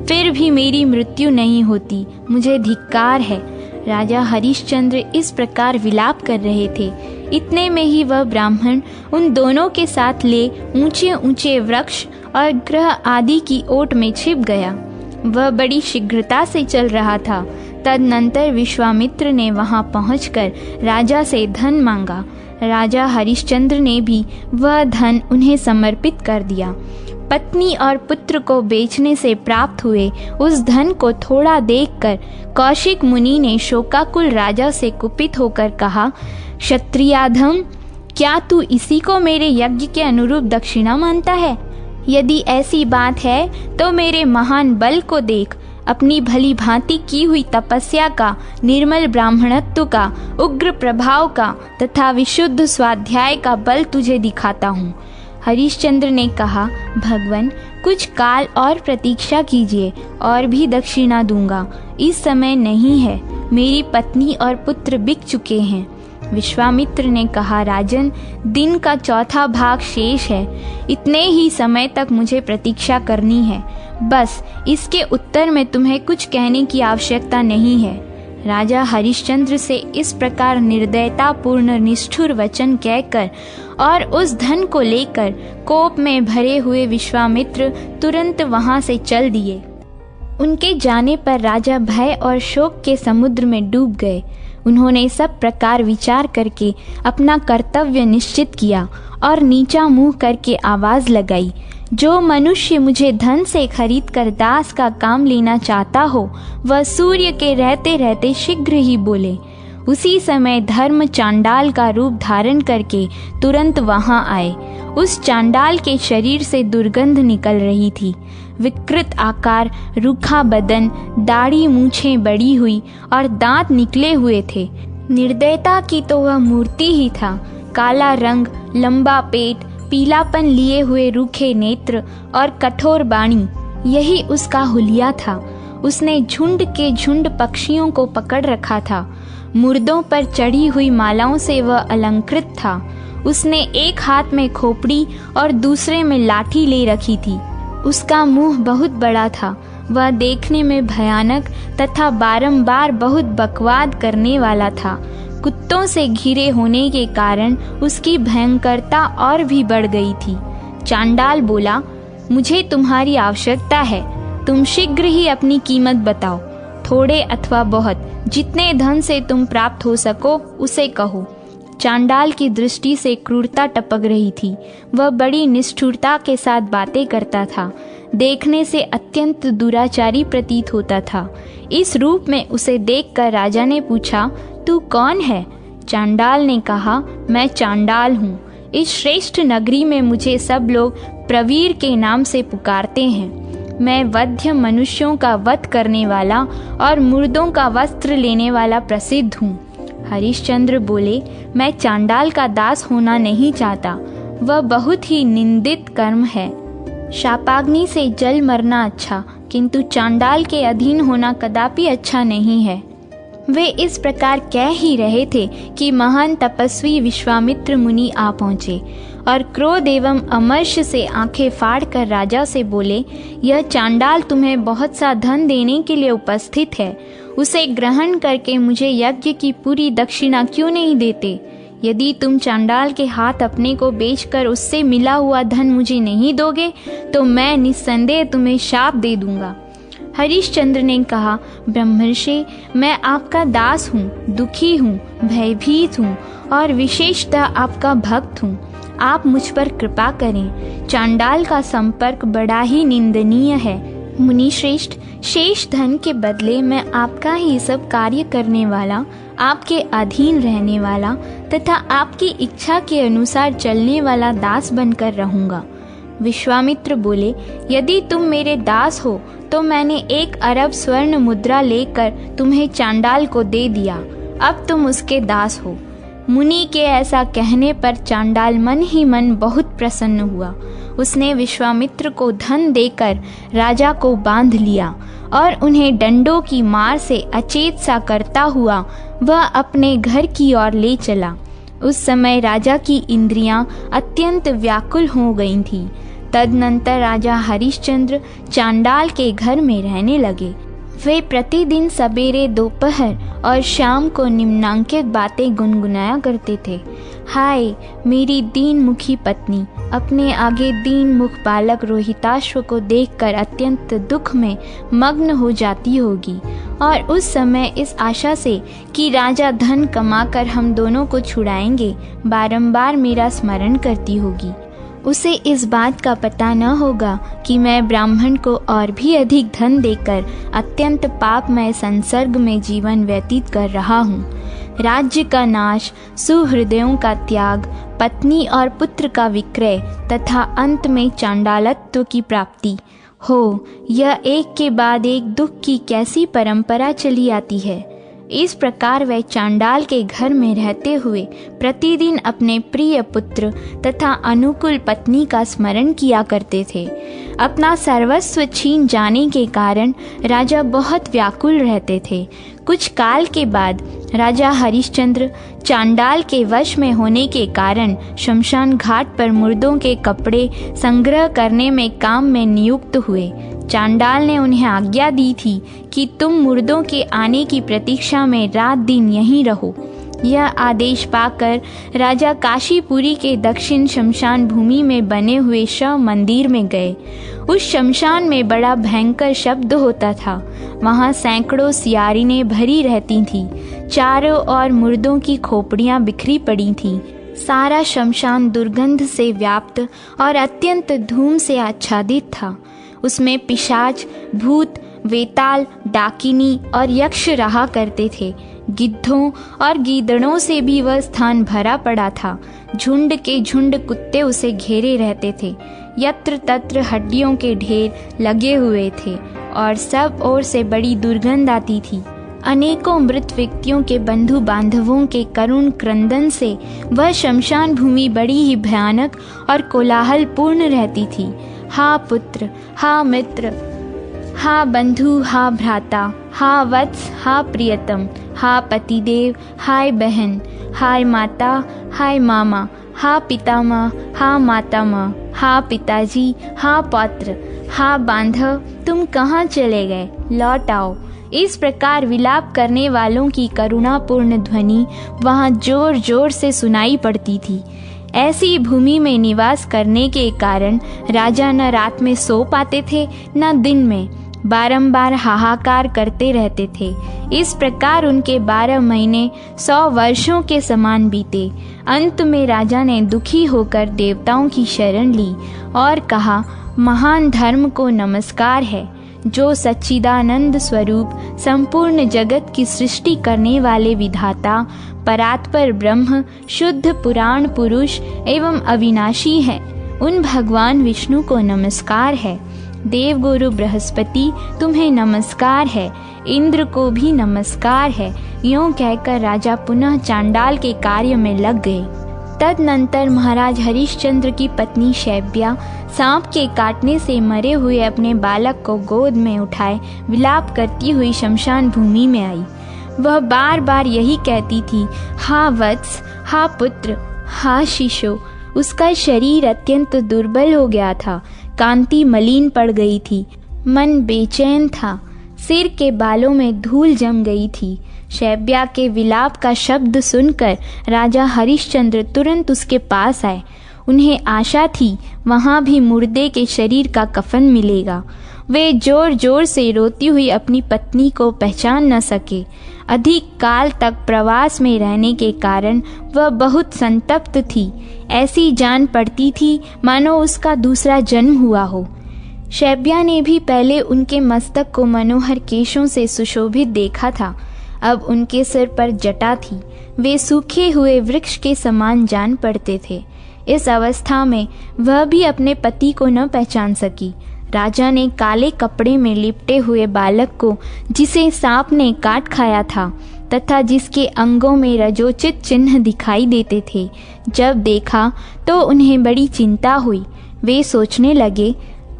फिर भी मेरी मृत्यु नहीं होती, मुझे धिक्कार है। राजा हरिश्चंद्र इस प्रकार विलाप कर रहे थे। इतने में ही वह ब्राह्मण उन दोनों के साथ ले ऊंचे ऊंचे वृक्ष और ग्रह आदि की ओट में छिप गया। वह बड़ी शीघ्रता से चल रहा था। तदनंतर विश्वामित्र ने वहां पहुंचकर राजा से धन मांगा। राजा हरिश्चंद्र ने भी वह धन उन्हें समर्पित कर दिया। पत्नी और पुत्र को बेचने से प्राप्त हुए उस धन को थोड़ा देखकर कौशिक मुनि ने शोकाकुल राजा से कुपित होकर कहा, क्षत्रियाधम, क्या तू इसी को मेरे यज्ञ के अनुरूप दक्षिणा मानता है? यदि ऐसी बात है तो मेरे महान बल को देख। अपनी भली भांति की हुई तपस्या का, निर्मल ब्राह्मणत्व का, उग्र प्रभाव का तथा विशुद्ध स्वाध्याय का बल तुझे दिखाता हूँ। हरिश्चंद्र ने कहा, भगवन, कुछ काल और प्रतीक्षा कीजिए और भी दक्षिणा दूंगा। इस समय नहीं है, मेरी पत्नी और पुत्र बिक चुके हैं। विश्वामित्र ने कहा, राजन, दिन का चौथा भाग शेष है, इतने ही समय तक मुझे प्रतीक्षा करनी है। बस इसके उत्तर में तुम्हें कुछ कहने की आवश्यकता नहीं है। राजा हरिश्चंद्र से इस प्रकार निर्दयतापूर्ण निष्ठुर वचन कहकर और उस धन को लेकर कोप में भरे हुए विश्वामित्र तुरंत वहां से चल दिए। उनके जाने पर राजा भय और शोक के समुद्र में डूब गए। उन्होंने सब प्रकार विचार करके अपना कर्तव्य निश्चित किया और नीचा मुंह करके आवाज लगाई, जो मनुष्य मुझे धन से खरीद कर दास का काम लेना चाहता हो वह सूर्य के रहते रहते शीघ्र ही बोले। उसी समय धर्म चांडाल का रूप धारण करके तुरंत वहां आए। उस चांडाल के शरीर से दुर्गंध निकल रही थी। विकृत आकार, रूखा बदन, दाढ़ी मूछें बड़ी हुई और दांत निकले हुए थे। निर्दयता की तो वह मूर्ति ही था। काला रंग, लंबा पेट, पीलापन लिए हुए रूखे नेत्र और कठोर बाणी, यही उसका हुलिया था। उसने झुंड के झुंड पक्षियों को पकड़ रखा था। मुर्दों पर चढ़ी हुई मालाओं से वह अलंकृत था। उसने एक हाथ में खोपड़ी और दूसरे में लाठी ले रखी थी। उसका मुंह बहुत बड़ा था। वह देखने में भयानक तथा बारंबार बहुत बकवाद करने वाला था। कुत्तों से घिरे होने के कारण उसकी भयंकरता और भी बढ़ गई थी। चांडाल बोला, मुझे तुम्हारी आवश्यकता है। तुम शीघ्र ही अपनी कीमत बताओ। थोड़े अथवा बहुत, जितने धन से तुम प्राप्त हो सको उसे कहो। चांडाल की दृष्टि से क्रूरता टपक रही थी। वह बड़ी निष्ठुरता के साथ बातें करता था। देखने से अत्यंत दुराचारी प्रतीत होता था। इस रूप में उसे देखकर राजा ने पूछा, तू कौन है? चांडाल ने कहा, मैं चांडाल हूँ। इस श्रेष्ठ नगरी में मुझे सब लोग प्रवीर के नाम से पुकारते हैं। मैं वध्य मनुष्यों का वध करने वाला और मुर्दों का वस्त्र लेने वाला प्रसिद्ध हूँ। हरिश्चंद्र बोले, मैं चांडाल का दास होना नहीं चाहता। वह बहुत ही निंदित कर्म है। शापाग्नि से जल मरना अच्छा, किंतु चांडाल के अधीन होना कदापि अच्छा नहीं है। वे इस प्रकार कह ही रहे थे कि महान तपस्वी विश्वामित्र मुनि आ पहुँचे और क्रोध एवं अमर्ष से आंखें फाड़कर राजा से बोले, यह चांडाल तुम्हें बहुत सा धन देने के लिए उपस्थित है। उसे ग्रहण करके मुझे यज्ञ की पूरी दक्षिणा क्यों नहीं देते? यदि तुम चांडाल के हाथ अपने को बेचकर उससे मिला हुआ धन मुझे नहीं दोगे तो मैं निस्संदेह तुम्हें शाप दे दूंगा। हरिश्चंद्र ने कहा, ब्रह्मर्षि, मैं आपका दास हूँ, दुखी हूँ, भयभीत हूँ और विशेषतः आपका भक्त हूँ। आप मुझ पर कृपा करें। चांडाल का संपर्क बड़ा ही निंदनीय है। मुनि श्रेष्ठ, शेष धन के बदले मैं आपका ही सब कार्य करने वाला, आपके अधीन रहने वाला तथा आपकी इच्छा के अनुसार चलने वाला दास बनकर रहूंगा। विश्वामित्र बोले, यदि तुम मेरे दास हो तो मैंने 1 अरब स्वर्ण मुद्रा लेकर तुम्हें चांडाल को दे दिया। अब तुम उसके दास हो। मुनि के ऐसा कहने पर चांडाल मन ही मन बहुत प्रसन्न हुआ। उसने विश्वामित्र को धन देकर राजा को बांध लिया और उन्हें डंडों की मार से अचेत सा करता हुआ वह अपने घर की ओर ले चला। उस समय राजा की इंद्रियां अत्यंत व्याकुल हो गई थीं। तदनंतर राजा हरिश्चंद्र चांडाल के घर में रहने लगे। वे प्रतिदिन सवेरे, दोपहर और शाम को निम्नांकित बातें गुनगुनाया करते थे। हाय मेरी दीन मुखी पत्नी, अपने आगे दीन मुख बालक रोहिताश्व को देखकर अत्यंत दुख में मग्न हो जाती होगी और उस समय इस आशा से कि राजा धन कमाकर हम दोनों को छुड़ाएंगे बारंबार मेरा स्मरण करती होगी। उसे इस बात का पता न होगा कि मैं ब्राह्मण को और भी अधिक धन देकर अत्यंत पापमय संसर्ग में जीवन व्यतीत कर रहा हूँ। राज्य का नाश, सुहृदयों का त्याग, पत्नी और पुत्र का विक्रय तथा अंत में चांडालत्व की प्राप्ति हो, यह एक के बाद एक दुख की कैसी परंपरा चली आती है। इस प्रकार वह चांडाल के घर में रहते हुए प्रतिदिन अपने प्रिय पुत्र तथा अनुकूल पत्नी का स्मरण किया करते थे। अपना सर्वस्व छीन जाने के कारण राजा बहुत व्याकुल रहते थे। कुछ काल के बाद राजा हरिश्चंद्र चांडाल के वश में होने के कारण शमशान घाट पर मुर्दों के कपड़े संग्रह करने में काम में नियुक्त हुए। चांडाल ने उन्हें आज्ञा दी थी कि तुम मुर्दों के आने की प्रतीक्षा में रात दिन यहीं रहो। यह आदेश पाकर राजा काशीपुरी के दक्षिण शमशान भूमि में बने हुए शव मंदिर में गए। उस शमशान में बड़ा भयंकर शब्द होता था। वहाँ सैकड़ों सियारिनें भरी रहती थीं। चारों ओर मुर्दों की खोपड़ियाँ बिखरी पड़ी थीं। सारा शमशान दुर्गंध से व्याप्त और अत्यंत धूम से आच्छादित था। उसमें पिशाच, भूत, वेताल, डाकिनी और यक्ष रहा करते थे। गिद्धों और गीदड़ों से भी वह स्थान भरा पड़ा था। झुंड के झुंड कुत्ते उसे घेरे रहते थे। यत्र तत्र हड्डियों के ढेर लगे हुए थे और सब ओर से बड़ी दुर्गंध आती थी। अनेकों मृत व्यक्तियों के बंधु बांधवों के करुण क्रंदन से वह शमशान भूमि बड़ी ही भयानक और कोलाहल पूर्ण रहती थी। हा पुत्र, हा मित्र, हा बंधु, हा भ्राता, हा वत्स, हा प्रियतम, हा पतिदेव, हाय बहन, हाय माता, हाय मामा, हा पितामह, हा मातामह, हा पिताजी, हा पौत्र, हा बांधव, तुम कहाँ चले गए, लौट आओ। इस प्रकार विलाप करने वालों की करुणापूर्ण ध्वनि वहाँ जोर जोर से सुनाई पड़ती थी। ऐसी भूमि में निवास करने के कारण राजा न रात में सो पाते थे न दिन में, बारंबार हाहाकार करते रहते थे। इस प्रकार उनके 12 महीने 100 वर्षों के समान बीते। अंत में राजा ने दुखी होकर देवताओं की शरण ली और कहा, महान धर्म को नमस्कार है, जो सच्चिदानंद स्वरूप संपूर्ण जगत की सृष्टि करने वाले विधाता, परात्पर ब्रह्म, शुद्ध पुराण पुरुष एवं अविनाशी है। उन भगवान विष्णु को नमस्कार है। देवगुरु बृहस्पति तुम्हें नमस्कार है। इंद्र को भी नमस्कार है। यूं कहकर राजा पुनः चांडाल के कार्य में लग गए। तदनंतर महाराज हरिश्चंद्र की पत्नी शैब्या सांप के काटने से मरे हुए अपने बालक को गोद में उठाए विलाप करती हुई शमशान भूमि में आई। वह बार बार यही कहती थी, हा वत्स, हा पुत्र, हा शिशु। उसका शरीर अत्यंत दुर्बल हो गया था। कांति मलिन पड़ गई थी। मन बेचैन था। सिर के बालों में धूल जम गई थी। शैब्या के विलाप का शब्द सुनकर राजा हरिश्चंद्र तुरंत उसके पास आए। उन्हें आशा थी वहाँ भी मुर्दे के शरीर का कफन मिलेगा। वे जोर जोर से रोती हुई अपनी पत्नी को पहचान न सके। अधिक काल तक प्रवास में रहने के कारण वह बहुत संतप्त थी। ऐसी जान पड़ती थी मानो उसका दूसरा जन्म हुआ हो। शैब्या ने भी पहले उनके मस्तक को मनोहर केशों से सुशोभित देखा था। अब उनके सिर पर जटा थी। वे सूखे हुए वृक्ष के समान जान पड़ते थे। इस अवस्था में वह भी अपने पति को न पहचान सकी। राजा ने काले कपड़े में लिपटे हुए बालक को, जिसे सांप ने काट खाया था तथा जिसके अंगों में रजोचित चिन्ह दिखाई देते थे, जब देखा तो उन्हें बड़ी चिंता हुई। वे सोचने लगे,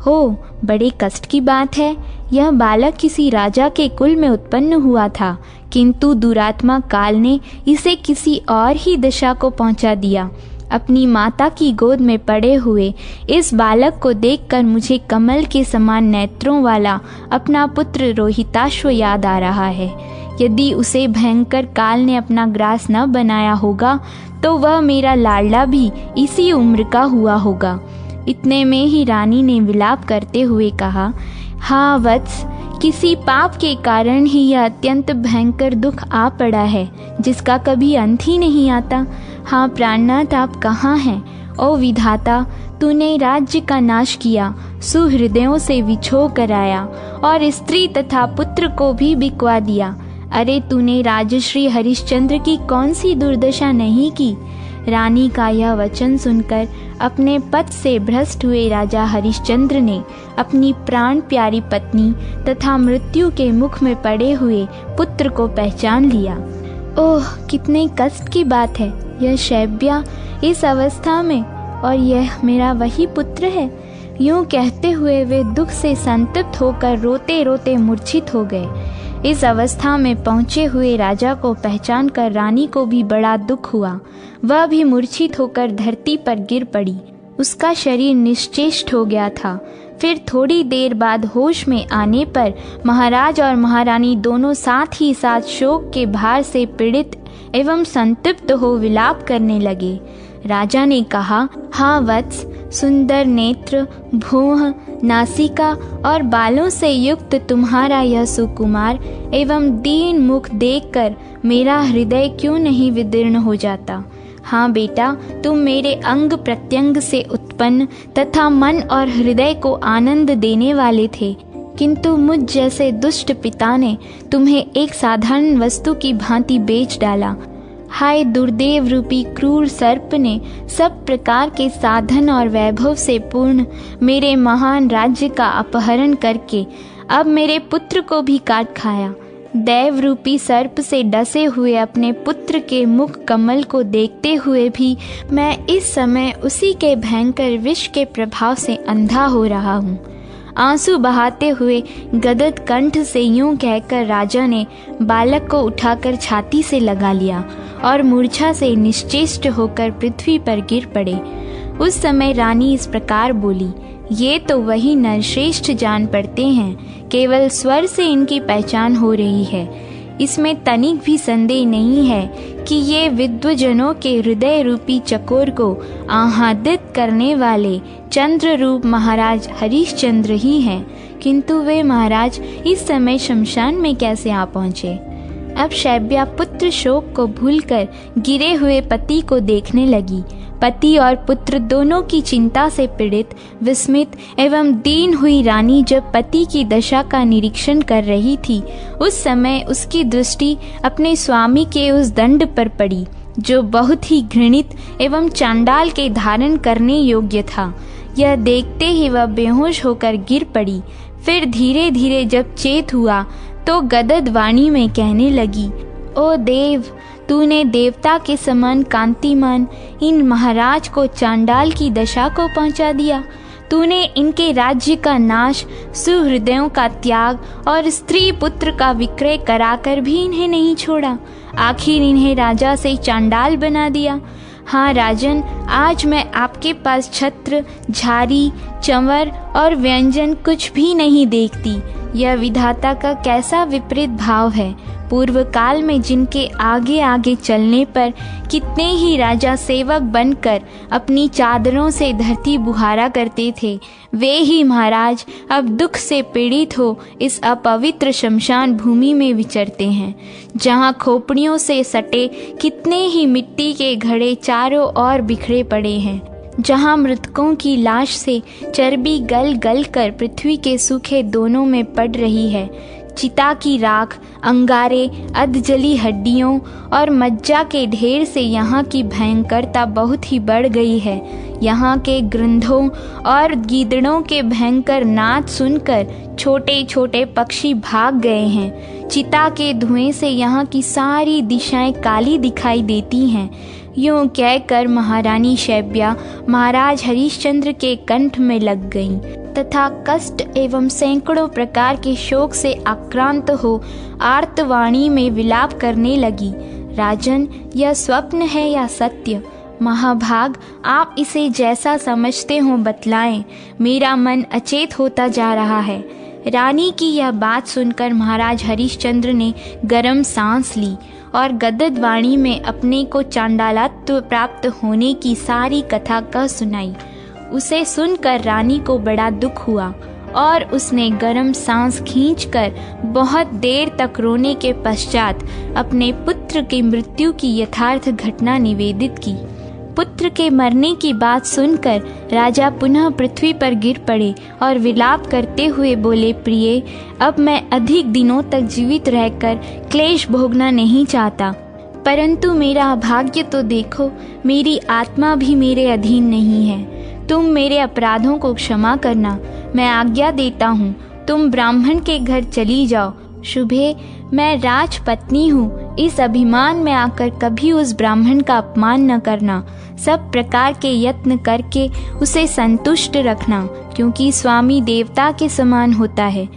हो बड़े कष्ट की बात है। यह बालक किसी राजा के कुल में उत्पन्न हुआ था, किंतु दुरात्मा काल ने इसे किसी और ही दशा को पहुंचा दिया। अपनी माता की गोद में पड़े हुए इस बालक को देखकर मुझे कमल के समान नेत्रों वाला अपना पुत्र रोहिताश्व याद आ रहा है। यदि उसे भयंकर काल ने अपना ग्रास न बनाया होगा तो वह मेरा लाडला भी इसी उम्र का हुआ होगा। इतने में ही रानी ने विलाप करते हुए कहा, हाँ वत्स, किसी पाप के कारण ही यह अत्यंत भयंकर दुख आ पड़ा है, जिसका कभी अंत ही नहीं आता। हाँ प्राणनाथ, आप कहाँ हैं? ओ विधाता, तूने राज्य का नाश किया, सुहृदयों से विछो कराया और स्त्री तथा पुत्र को भी बिकवा दिया। अरे तूने राजश्री हरिश्चंद्र की कौन सी दुर्दशा नहीं की? रानी का यह वचन सुनकर अपने पद से भ्रष्ट हुए राजा हरिश्चंद्र ने अपनी प्राण प्यारी पत्नी तथा मृत्यु के मुख में पड़े हुए पुत्र को पहचान लिया। ओह, कितने कष्ट की बात है। यह शैब्या इस अवस्था में, और यह मेरा वही पुत्र है। यूं कहते हुए वे दुख से संतप्त होकर रोते रोते मूर्छित हो गए। इस अवस्था में पहुँचे हुए राजा को पहचान कर रानी को भी बड़ा दुख हुआ। वह भी मूर्छित होकर धरती पर गिर पड़ी। उसका शरीर निश्चेष्ट हो गया था। फिर थोड़ी देर बाद होश में आने पर महाराज और महारानी दोनों साथ ही साथ शोक के भार से पीड़ित एवं संतप्त हो विलाप करने लगे। राजा ने कहा, हाँ वत्स, सुंदर नेत्र, भौह, नासिका और बालों से युक्त तुम्हारा यह सुकुमार एवं दीन मुख देखकर मेरा हृदय क्यों नहीं विदीर्ण हो जाता। हाँ बेटा, तुम मेरे अंग प्रत्यंग से उत्पन्न तथा मन और हृदय को आनंद देने वाले थे, किंतु मुझ जैसे दुष्ट पिता ने तुम्हें एक साधारण वस्तु की भांति बेच डाला। हाय दुर्देव रूपी क्रूर सर्प ने सब प्रकार के साधन और वैभव से पूर्ण मेरे महान राज्य का अपहरण करके अब मेरे पुत्र को भी काट खाया। दैव रूपी सर्प से डसे हुए अपने पुत्र के मुख कमल को देखते हुए भी मैं इस समय उसी के भयंकर विष के प्रभाव से अंधा हो रहा हूँ। आंसू बहाते हुए गदगद कंठ से यूं कहकर राजा ने बालक को उठाकर छाती से लगा लिया और मूर्छा से निश्चेष्ट होकर पृथ्वी पर गिर पड़े। उस समय रानी इस प्रकार बोली, ये तो वही नरश्रेष्ठ जान पड़ते हैं, केवल स्वर से इनकी पहचान हो रही है। इसमें तनिक भी संदेह नहीं है कि ये विद्वजनों के हृदय रूपी चकोर को आह्लादित करने वाले चंद्र रूप महाराज हरिश्चंद्र ही हैं। किंतु वे महाराज इस समय शमशान में कैसे आ पहुँचे। अब शैब्या पुत्र शोक को भूलकर गिरे हुए पति को देखने लगी। पति और पुत्र दोनों की चिंता से पीड़ित, विस्मित एवं दीन हुई रानी जब पति की दशा का निरीक्षण कर रही थी, उस समय उसकी दृष्टि अपने स्वामी के उस दंड पर पड़ी जो बहुत ही घृणित एवं चांडाल के धारण करने योग्य था। यह देखते ही वह बेहोश होकर गिर पड़ी। फिर धीरे धीरे जब चेत हुआ तो गदगद वाणी में कहने लगी, ओ देव, तूने देवता के समान कांतिमान इन महाराज को चांडाल की दशा को पहुंचा दिया। तूने इनके राज्य का नाश, सुहृदयों का त्याग और स्त्री पुत्र का विक्रय कराकर भी इन्हें नहीं छोड़ा। आखिर इन्हें राजा से चांडाल बना दिया। हाँ राजन, आज मैं आपके पास छत्र, झारी, चंवर और व्यंजन कुछ भी नहीं देखती। यह विधाता का कैसा विपरीत भाव है। पूर्व काल में जिनके आगे आगे चलने पर कितने ही राजा सेवक बनकर अपनी चादरों से धरती बुहारा करते थे, वे ही महाराज अब दुख से पीड़ित हो इस अपवित्र शमशान भूमि में विचरते हैं, जहाँ खोपड़ियों से सटे कितने ही मिट्टी के घड़े चारों ओर बिखरे पड़े हैं, जहाँ मृतकों की लाश से चर्बी गल गल कर पृथ्वी के सूखे दोनों में पड़ रही है। चिता की राख, अंगारे, अधजली हड्डियों और मज्जा के ढेर से यहाँ की भयंकरता बहुत ही बढ़ गई है। यहाँ के गृंधों और गीदड़ों के भयंकर नाद सुनकर छोटे छोटे पक्षी भाग गए हैं। चिता के धुएं से यहाँ की सारी दिशाएं काली दिखाई देती हैं। यूं कहकर महारानी शैब्या महाराज हरिश्चंद्र के कंठ में लग गईं तथा कष्ट एवं सैकड़ों प्रकार के शोक से आक्रांत हो आर्तवाणी में विलाप करने लगी। राजन, यह स्वप्न है या सत्य? महाभाग, आप इसे जैसा समझते हो बतलाएं। मेरा मन अचेत होता जा रहा है। रानी की यह बात सुनकर महाराज हरिश्चंद्र ने गर्म सांस ली और गदगद वाणी में अपने को चांडालत्व प्राप्त होने की सारी कथा कह सुनाई। उसे सुनकर रानी को बड़ा दुख हुआ और उसने गर्म सांस खींचकर बहुत देर तक रोने के पश्चात अपने पुत्र की मृत्यु की यथार्थ घटना निवेदित की। पुत्र के मरने की बात सुनकर राजा पुनः पृथ्वी पर गिर पड़े और विलाप करते हुए बोले, प्रिय, अब मैं अधिक दिनों तक जीवित रहकर क्लेश भोगना नहीं चाहता, परंतु मेरा अभाग्य तो देखो, मेरी आत्मा भी मेरे अधीन नहीं है। तुम मेरे अपराधों को क्षमा करना, मैं आज्ञा देता हूँ, तुम ब्राह्मण के घर चली जाओ। शुभे, मैं राजपत्नी हूँ, इस अभिमान में आकर कभी उस ब्राह्मण का अपमान न करना। सब प्रकार के यत्न करके उसे संतुष्ट रखना, क्योंकि स्वामी देवता के समान होता है।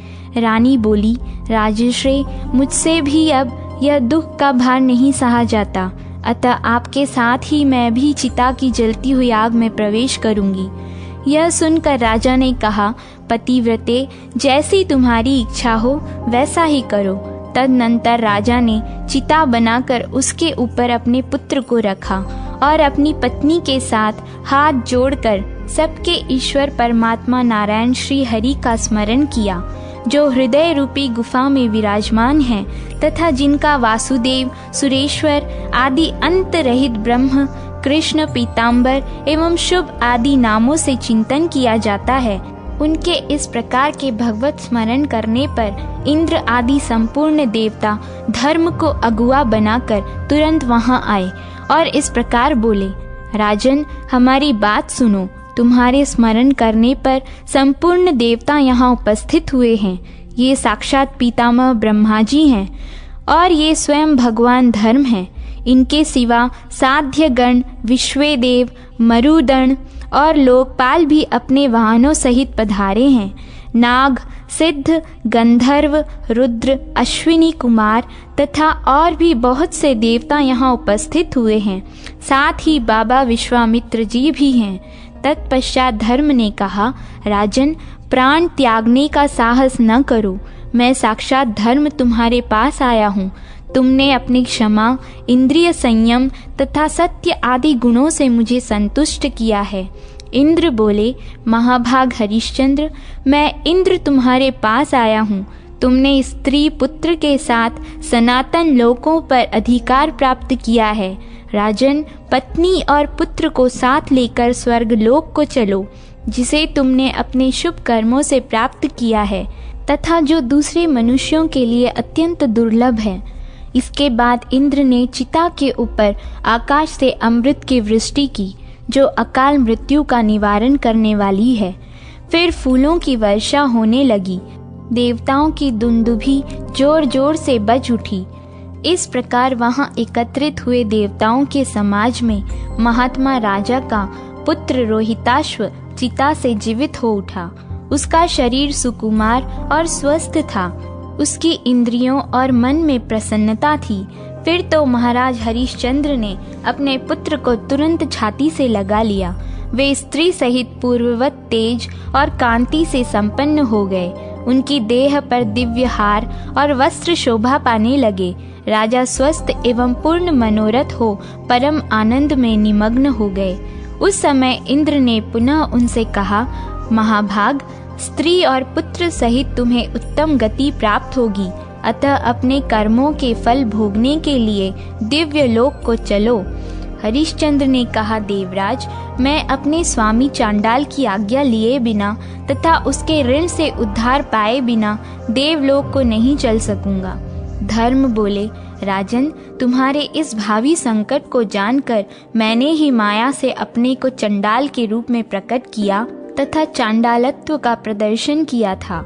रानी बोली, राजश्री, मुझसे भी अब यह दुख का भार नहीं सहा जाता, अतः आपके साथ ही मैं भी चिता की जलती हुई आग में प्रवेश करूंगी। यह सुनकर राजा ने कहा, पतिव्रते, जैसी तुम्हारी इच्छा हो वैसा ही करो। तदनंतर राजा ने चिता बनाकर उसके ऊपर अपने पुत्र को रखा और अपनी पत्नी के साथ हाथ जोड़कर सबके ईश्वर परमात्मा नारायण श्री हरि का स्मरण किया, जो हृदय रूपी गुफा में विराजमान है तथा जिनका वासुदेव, सुरेश्वर आदि अंत रहित ब्रह्म, कृष्ण, पीताम्बर एवं शुभ आदि नामों से चिंतन किया जाता है। उनके इस प्रकार के भगवत स्मरण करने पर इंद्र आदि संपूर्ण देवता धर्म को अगुआ बनाकर तुरंत वहां आए और इस प्रकार बोले, राजन, हमारी बात सुनो। तुम्हारे स्मरण करने पर संपूर्ण देवता यहाँ उपस्थित हुए हैं। ये साक्षात पितामह ब्रह्मा जी हैं और ये स्वयं भगवान धर्म हैं। इनके सिवा साध्य गण, विश्वेदेव, मरुदण और लोकपाल भी अपने वाहनों सहित पधारे हैं। नाग, सिद्ध, गंधर्व, रुद्र, अश्विनी कुमार तथा और भी बहुत से देवता यहाँ उपस्थित हुए हैं। साथ ही बाबा विश्वामित्र जी भी हैं। तत्पश्चात धर्म ने कहा, राजन, प्राण त्यागने का साहस न करो। मैं साक्षात धर्म तुम्हारे पास आया हूँ। तुमने अपनी क्षमा, इंद्रिय संयम तथा सत्य आदि गुणों से मुझे संतुष्ट किया है। इंद्र बोले, महाभाग हरिश्चंद्र, मैं इंद्र तुम्हारे पास आया हूँ। तुमने स्त्री पुत्र के साथ सनातन लोकों पर अधिकार प्राप्त किया है। राजन, पत्नी और पुत्र को साथ लेकर स्वर्ग लोक को चलो, जिसे तुमने अपने शुभ कर्मों से प्राप्त किया है तथा जो दूसरे मनुष्यों के लिए अत्यंत दुर्लभ है। इसके बाद इंद्र ने चिता के ऊपर आकाश से अमृत की वृष्टि की, जो अकाल मृत्यु का निवारण करने वाली है। फिर फूलों की वर्षा होने लगी। देवताओं की दुंदुभी जोर जोर से बज उठी। इस प्रकार वहां एकत्रित हुए देवताओं के समाज में महात्मा राजा का पुत्र रोहिताश्व चिता से जीवित हो उठा। उसका शरीर सुकुमार और स्वस्थ था। उसकी इंद्रियों और मन में प्रसन्नता थी। फिर तो महाराज हरिश्चंद्र ने अपने पुत्र को तुरंत छाती से लगा लिया। वे स्त्री सहित पूर्ववत तेज और कांति से संपन्न हो गए। उनकी देह पर दिव्य हार और वस्त्र शोभा पाने लगे। राजा स्वस्थ एवं पूर्ण मनोरथ हो परम आनंद में निमग्न हो गए। उस समय इंद्र ने पुनः उनसे कहा, महाभाग, स्त्री और पुत्र सहित तुम्हें उत्तम गति प्राप्त होगी, अतः अपने कर्मों के फल भोगने के लिए दिव्य लोक को चलो। हरिश्चंद्र ने कहा, देवराज, मैं अपने स्वामी चांडाल की आज्ञा लिए बिना तथा उसके ऋण से उद्धार पाए बिना देवलोक को नहीं चल सकूंगा। धर्म बोले, राजन, तुम्हारे इस भावी संकट को जानकर मैंने ही माया से अपने को चंडाल के रूप में प्रकट किया तथा चांडालत्व का प्रदर्शन किया था।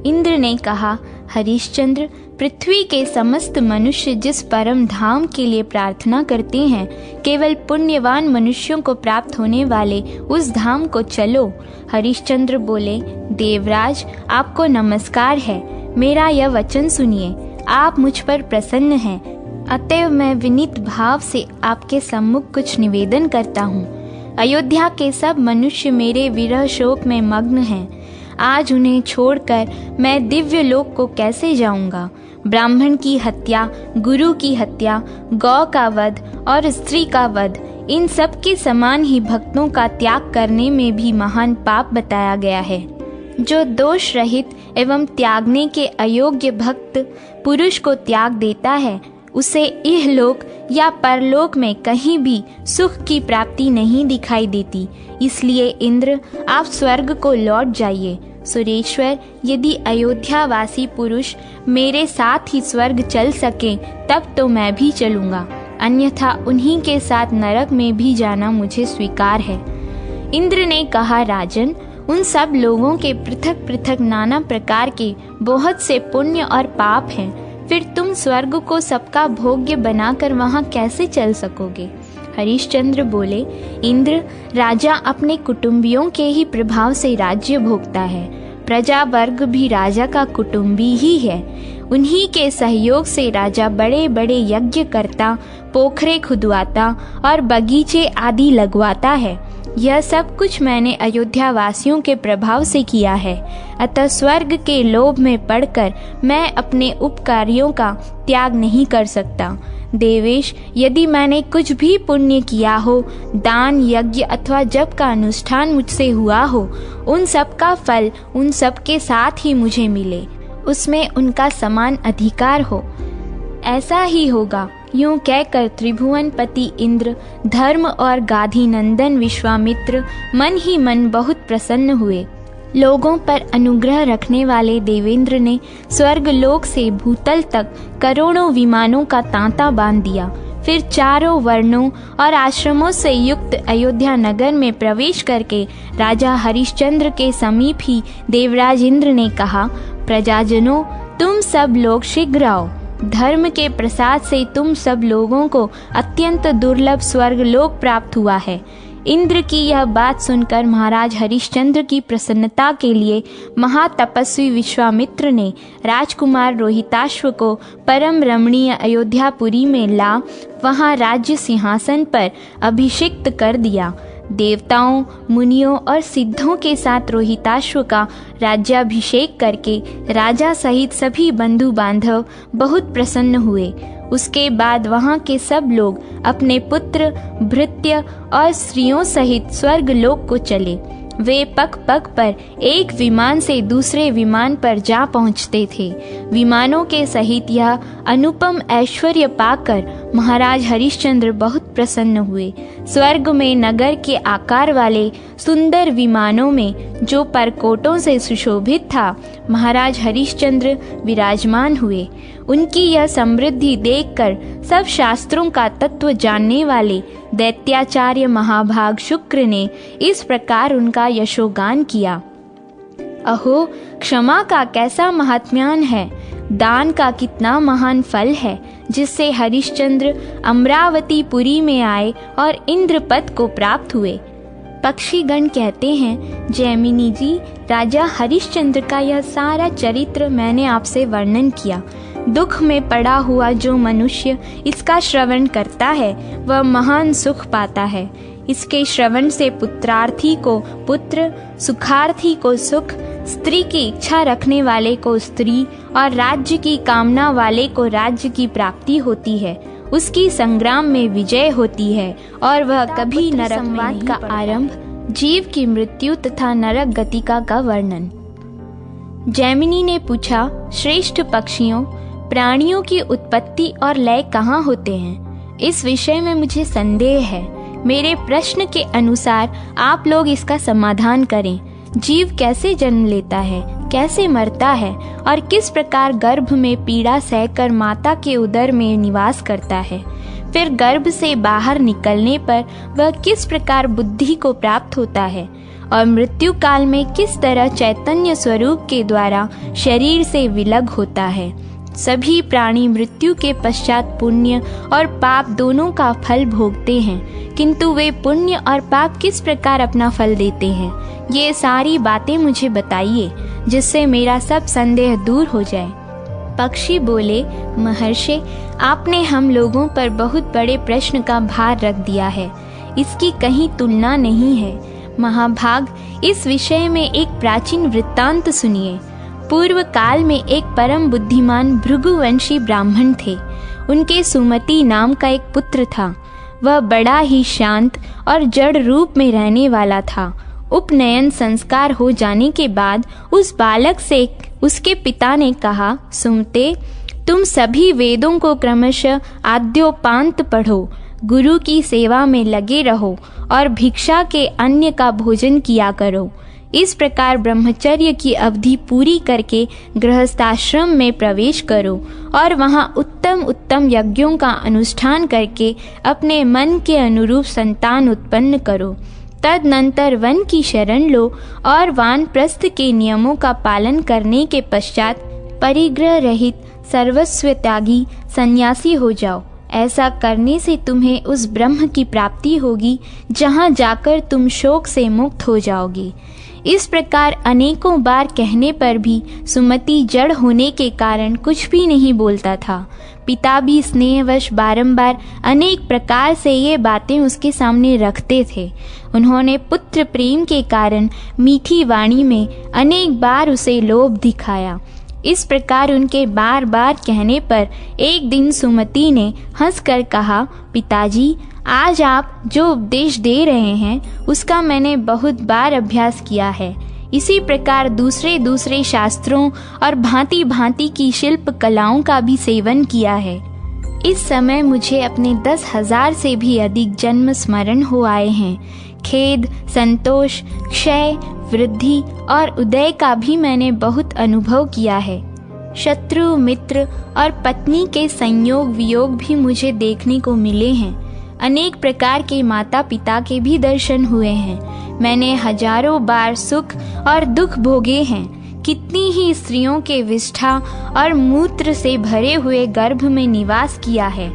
इंद्र ने कहा, हरिश्चंद्र, पृथ्वी के समस्त मनुष्य जिस परम धाम के लिए प्रार्थना करते हैं, केवल पुण्यवान मनुष्यों को प्राप्त होने वाले उस धाम को चलो। हरिश्चंद्र बोले, देवराज, आपको नमस्कार है। मेरा यह वचन सुनिए। आप मुझ पर प्रसन्न हैं, अतएव मैं विनीत भाव से आपके सम्मुख कुछ निवेदन करता हूँ। अयोध्या के सब मनुष्य मेरे विरह शोक में मग्न हैं। आज उन्हें छोड़कर मैं दिव्य लोक को कैसे जाऊंगा। ब्राह्मण की हत्या, गुरु की हत्या, गौ का वध और स्त्री का वध, इन सब के समान ही भक्तों का त्याग करने में भी महान पाप बताया गया है। जो दोष रहित एवं त्यागने के अयोग्य भक्त पुरुष को त्याग देता है, उसे इहलोक या परलोक में कहीं भी सुख की प्राप्ति नहीं दिखाई देती। इसलिए इंद्र, आप स्वर्ग को लौट जाइए। सुरेश्वर, यदि अयोध्यावासी पुरुष मेरे साथ ही स्वर्ग चल सके तब तो मैं भी चलूंगा, अन्यथा उन्हीं के साथ नरक में भी जाना मुझे स्वीकार है। इंद्र ने कहा, राजन, उन सब लोगों के पृथक पृथक नाना प्रकार के बहुत से पुण्य और पाप हैं। फिर तुम स्वर्ग को सबका भोग्य बनाकर वहां कैसे चल सकोगे। हरिश्चंद्र बोले, इंद्र, राजा अपने कुटुंबियों के ही प्रभाव से राज्य भोगता है। प्रजा वर्ग भी राजा का कुटुंबी ही है। उन्हीं के सहयोग से राजा बड़े बड़े यज्ञ करता, पोखरे खुदवाता और बगीचे आदि लगवाता है। यह सब कुछ मैंने अयोध्या वासियों के प्रभाव से किया है। अतः स्वर्ग के लोभ में पड़कर मैं अपने उपकारियों का त्याग नहीं कर सकता। देवेश, यदि मैंने कुछ भी पुण्य किया हो, दान, यज्ञ अथवा जप का अनुष्ठान मुझसे हुआ हो, उन सब का फल उन सब के साथ ही मुझे मिले, उसमें उनका समान अधिकार हो, ऐसा ही होगा। यूं कहकर त्रिभुवनपति इंद्र, धर्म और गाधी नंदन विश्वामित्र मन ही मन बहुत प्रसन्न हुए। लोगों पर अनुग्रह रखने वाले देवेंद्र ने स्वर्गलोक से भूतल तक करोड़ों विमानों का तांता बांध दिया। फिर चारों वर्णों और आश्रमों से युक्त अयोध्या नगर में प्रवेश करके राजा हरिश्चंद्र के समीप ही देवराज इंद्र ने कहा, प्रजाजनों, तुम सब लोग शीघ्र आओ। धर्म के प्रसाद से तुम सब लोगों को अत्यंत दुर्लभ स्वर्गलोक प्राप्त हुआ है। इंद्र की यह बात सुनकर महाराज हरिश्चंद्र की प्रसन्नता के लिए महातपस्वी विश्वामित्र ने राजकुमार रोहिताश्व को परम रमणीय अयोध्यापुरी में ला वहां राज्य सिंहासन पर अभिषिक्त कर दिया। देवताओं, मुनियों और सिद्धों के साथ रोहिताश्व का राज्याभिषेक करके राजा सहित सभी बंधु बांधव बहुत प्रसन्न हुए। उसके बाद वहां के सब लोग अपने पुत्र, भृत्य और स्त्रियों सहित स्वर्गलोक को चले। वे पग पग पर एक विमान से दूसरे विमान पर जा पहुंचते थे। विमानों के सहित यह अनुपम ऐश्वर्य पाकर महाराज हरिश्चंद्र बहुत प्रसन्न हुए। स्वर्ग में नगर के आकार वाले सुंदर विमानों में जो परकोटों से सुशोभित था, महाराज हरिश्चंद्र विराजमान हुए। उनकी यह समृद्धि देखकर सब शास्त्रों का तत्व जानने वाले दैत्याचार्य महाभाग शुक्र ने इस प्रकार उनका यशोगान किया। अहो, क्षमा का कैसा महात्म्यान है, दान का कितना महान फल है, जिससे हरिश्चंद्र अमरावतीपुरी में आए और इंद्रपद को प्राप्त हुए। पक्षीगण कहते हैं, जैमिनी जी, राजा हरिश्चंद्र का यह सारा चरित्र मैंने आपसे वर्णन किया। दुख में पड़ा हुआ जो मनुष्य इसका श्रवण करता है वह महान सुख पाता है। इसके श्रवण से पुत्रार्थी को पुत्र, सुखार्थी को सुख, स्त्री की इच्छा रखने वाले को स्त्री और राज्य की कामना वाले को राज्य की प्राप्ति होती है। उसकी संग्राम में विजय होती है और वह कभी नरक संवाद का आरंभ, जीव की मृत्यु तथा नरक गतिका का वर्णन। जैमिनी ने पूछा, श्रेष्ठ पक्षियों, प्राणियों की उत्पत्ति और लय कहाँ होते हैं? इस विषय में मुझे संदेह है। मेरे प्रश्न के अनुसार आप लोग इसका समाधान करें। जीव कैसे जन्म लेता है, कैसे मरता है और किस प्रकार गर्भ में पीड़ा सहकर माता के उदर में निवास करता है? फिर गर्भ से बाहर निकलने पर वह किस प्रकार बुद्धि को प्राप्त होता है और मृत्यु काल में किस तरह चैतन्य स्वरूप के द्वारा शरीर से विलग होता है? सभी प्राणी मृत्यु के पश्चात पुण्य और पाप दोनों का फल भोगते हैं, किंतु वे पुण्य और पाप किस प्रकार अपना फल देते हैं, ये सारी बातें मुझे बताइए, जिससे मेरा सब संदेह दूर हो जाए। पक्षी बोले, महर्षि, आपने हम लोगों पर बहुत बड़े प्रश्न का भार रख दिया है, इसकी कहीं तुलना नहीं है। महाभाग, इस विषय में एक प्राचीन वृत्तांत सुनिए। पूर्व काल में एक परम बुद्धिमान भृगुवंशी ब्राह्मण थे। उनके सुमति नाम का एक पुत्र था। वह बड़ा ही शांत और जड़ रूप में रहने वाला था। उपनयन संस्कार हो जाने के बाद उस बालक से उसके पिता ने कहा, सुमते, तुम सभी वेदों को क्रमशः आद्योपांत पढ़ो, गुरु की सेवा में लगे रहो और भिक्षा के अन्न का भोजन किया करो। इस प्रकार ब्रह्मचर्य की अवधि पूरी करके गृहस्थाश्रम में प्रवेश करो और वहां उत्तम उत्तम यज्ञों का अनुष्ठान करके अपने मन के अनुरूप संतान उत्पन्न करो। तदनंतर वन की शरण लो और वानप्रस्थ के नियमों का पालन करने के पश्चात परिग्रह रहित सर्वस्व त्यागी सन्यासी हो जाओ। ऐसा करने से तुम्हें उस ब्रह्म की प्राप्ति होगी जहाँ जाकर तुम शोक से मुक्त हो जाओगे। इस प्रकार अनेकों बार कहने पर भी सुमति जड़ होने के कारण कुछ भी नहीं बोलता था। पिता भी स्नेहवश बारंबार अनेक प्रकार से ये बातें उसके सामने रखते थे। उन्होंने पुत्र प्रेम के कारण मीठी वाणी में अनेक बार उसे लोभ दिखाया। इस प्रकार उनके बार बार कहने पर एक दिन सुमति ने हंसकर कहा, पिताजी, आज आप जो उपदेश दे रहे हैं उसका मैंने बहुत बार अभ्यास किया है। इसी प्रकार दूसरे दूसरे शास्त्रों और भांति भांति की शिल्प कलाओं का भी सेवन किया है। इस समय मुझे अपने 10,000 से भी अधिक जन्म स्मरण हो आए हैं। खेद, संतोष, क्षय, वृद्धि और उदय का भी मैंने बहुत अनुभव किया है। शत्रु, मित्र और पत्नी के संयोग वियोग भी मुझे देखने को मिले हैं। अनेक प्रकार के माता पिता के भी दर्शन हुए हैं। मैंने हजारों बार सुख और दुख भोगे हैं। कितनी ही स्त्रियों के विष्ठा और मूत्र से भरे हुए गर्भ में निवास किया है।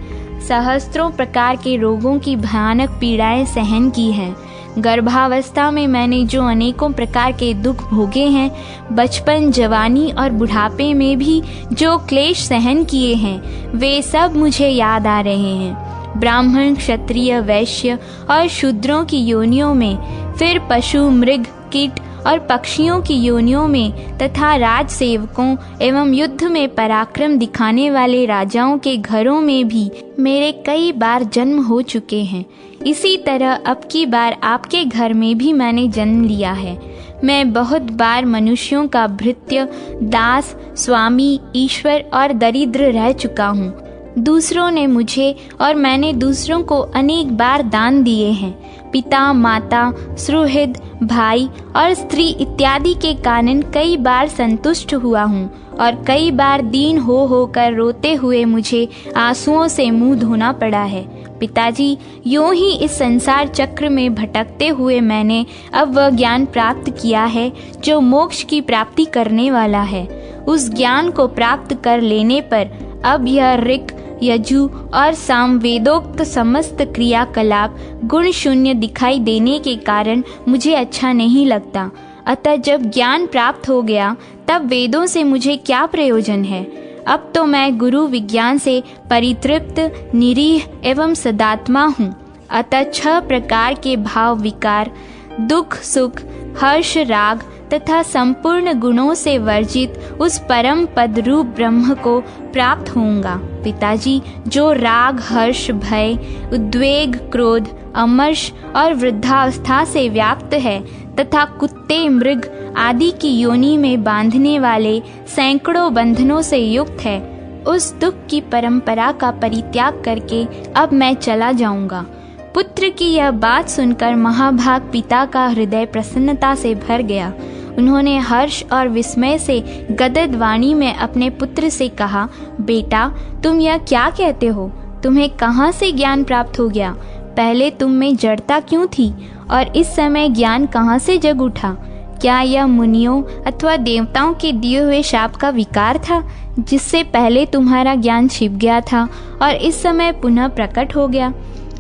सहस्त्रों प्रकार के रोगों की भयानक पीड़ाएं सहन की हैं। गर्भावस्था में मैंने जो अनेकों प्रकार के दुख भोगे हैं, बचपन, जवानी और बुढ़ापे में भी जो क्लेश सहन किए हैं, वे सब मुझे याद आ रहे हैं। ब्राह्मण, क्षत्रिय, वैश्य और शूद्रों की योनियों में, फिर पशु, मृग, कीट और पक्षियों की योनियों में तथा राजसेवकों एवं युद्ध में पराक्रम दिखाने वाले राजाओं के घरों में भी मेरे कई बार जन्म हो चुके हैं। इसी तरह अब की बार आपके घर में भी मैंने जन्म लिया है। मैं बहुत बार मनुष्यों का भृत्य, दास, स्वामी, ईश्वर और दरिद्र रह चुका हूँ। दूसरों ने मुझे और मैंने दूसरों को अनेक बार दान दिए हैं। पिता, माता, सुहृद, भाई और स्त्री इत्यादि के कारण कई बार संतुष्ट हुआ हूँ और कई बार दीन होकर रोते हुए मुझे आंसुओं से मुंह धोना पड़ा है। पिताजी, यूं ही इस संसार चक्र में भटकते हुए मैंने अब वह ज्ञान प्राप्त किया है जो मोक्ष की प्राप्ति करने वाला है। उस ज्ञान को प्राप्त कर लेने पर अब यह ऋक्, यजु और साम वेदोक्त समस्त क्रियाकलाप गुण शून्य दिखाई देने के कारण मुझे अच्छा नहीं लगता। अतः जब ज्ञान प्राप्त हो गया तब वेदों से मुझे क्या प्रयोजन है। अब तो मैं गुरु विज्ञान से परितृप्त, निरीह एवं सदात्मा हूँ। अतः 6 प्रकार के भाव विकार, दुख, सुख, हर्ष, राग तथा संपूर्ण गुणों से वर्जित उस परम पद रूप ब्रह्म को प्राप्त होऊंगा। पिताजी, जो राग, हर्ष, भय, उद्वेग, क्रोध, अमर्ष और वृद्धावस्था से व्याप्त है तथा कुत्ते, मृग आदि की योनि में बांधने वाले सैकड़ों बंधनों से युक्त है, उस दुख की परंपरा का परित्याग करके अब मैं चला जाऊंगा। पुत्र की यह बात सुनकर महाभाग पिता का हृदय प्रसन्नता से भर गया। उन्होंने हर्ष और विस्मय से गदगद वाणी में अपने पुत्र से कहा, बेटा, तुम यह क्या कहते हो? तुम्हें कहाँ से ज्ञान प्राप्त हो गया? पहले तुम में जड़ता क्यों थी और इस समय ज्ञान कहाँ से जग उठा? क्या यह मुनियों अथवा देवताओं के दिए हुए शाप का विकार था जिससे पहले तुम्हारा ज्ञान छिप गया था और इस समय पुनः प्रकट हो गया?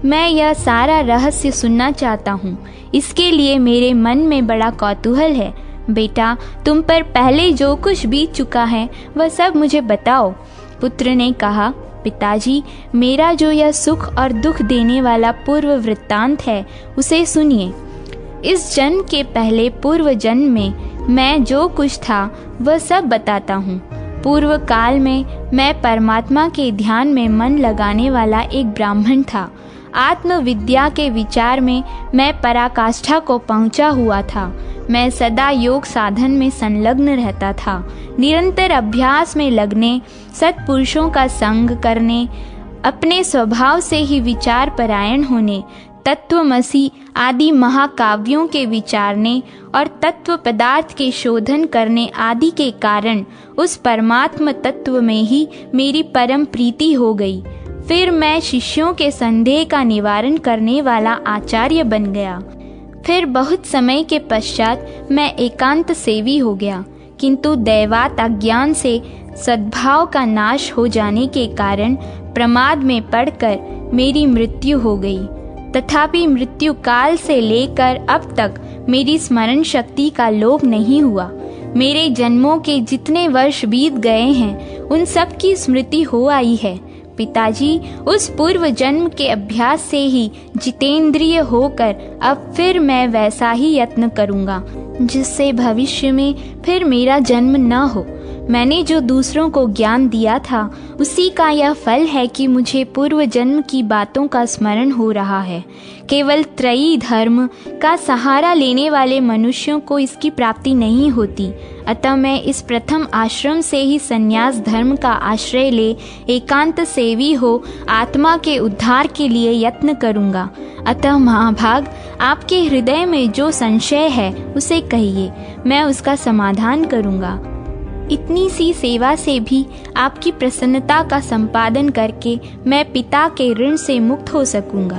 मैं यह सारा रहस्य सुनना चाहता हूँ। इसके लिए मेरे मन में बड़ा कौतूहल है। बेटा, तुम पर पहले जो कुछ बीत चुका है वह सब मुझे बताओ। पुत्र ने कहा, पिताजी, मेरा जो यह सुख और दुख देने वाला पूर्व वृत्तांत है उसे सुनिए। इस जन्म के पहले पूर्व जन्म में मैं जो कुछ था वह सब बताता हूँ। पूर्व काल में मैं परमात्मा के ध्यान में मन लगाने वाला एक ब्राह्मण था। आत्मविद्या के विचार में मैं पराकाष्ठा को पहुँचा हुआ था। मैं सदा योग साधन में संलग्न रहता था। निरंतर अभ्यास में लगने, सत्पुरुषों का संग करने, अपने स्वभाव से ही विचार परायण होने, तत्वमसि आदि महाकाव्यों के विचारने और तत्व पदार्थ के शोधन करने आदि के कारण उस परमात्म तत्व में ही मेरी परम प्रीति हो गई। फिर मैं शिष्यों के संदेह का निवारण करने वाला आचार्य बन गया। फिर बहुत समय के पश्चात मैं एकांत सेवी हो गया, किंतु दैवात अज्ञान से सद्भाव का नाश हो जाने के कारण प्रमाद में पड़कर मेरी मृत्यु हो गई। तथापि मृत्यु काल से लेकर अब तक मेरी स्मरण शक्ति का लोप नहीं हुआ। मेरे जन्मों के जितने वर्ष बीत गए हैं उन सब की स्मृति हो आई है। पिताजी, उस पूर्व जन्म के अभ्यास से ही जितेंद्रिय होकर अब फिर मैं वैसा ही यत्न करूँगा जिससे भविष्य में फिर मेरा जन्म न हो। मैंने जो दूसरों को ज्ञान दिया था उसी का यह फल है कि मुझे पूर्व जन्म की बातों का स्मरण हो रहा है। केवल त्रयी धर्म का सहारा लेने वाले मनुष्यों को इसकी प्राप्ति नहीं होती। अतः मैं इस प्रथम आश्रम से ही संन्यास धर्म का आश्रय ले एकांत सेवी हो आत्मा के उद्धार के लिए यत्न करूँगा। अतः महाभाग, आपके हृदय में जो संशय है उसे कहिए, मैं उसका समाधान करूँगा। इतनी सी सेवा से भी आपकी प्रसन्नता का संपादन करके मैं पिता के ऋण से मुक्त हो सकूंगा।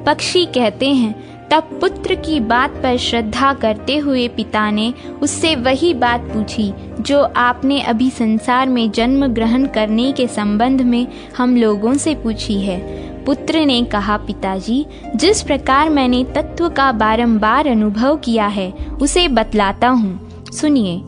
पक्षी कहते हैं, तब पुत्र की बात पर श्रद्धा करते हुए पिता ने उससे वही बात पूछी जो आपने अभी संसार में जन्म ग्रहण करने के संबंध में हम लोगों से पूछी है। पुत्र ने कहा, पिताजी, जिस प्रकार मैंने तत्व का बारंबार अनुभव किया है उसे बतलाता हूँ, सुनिए।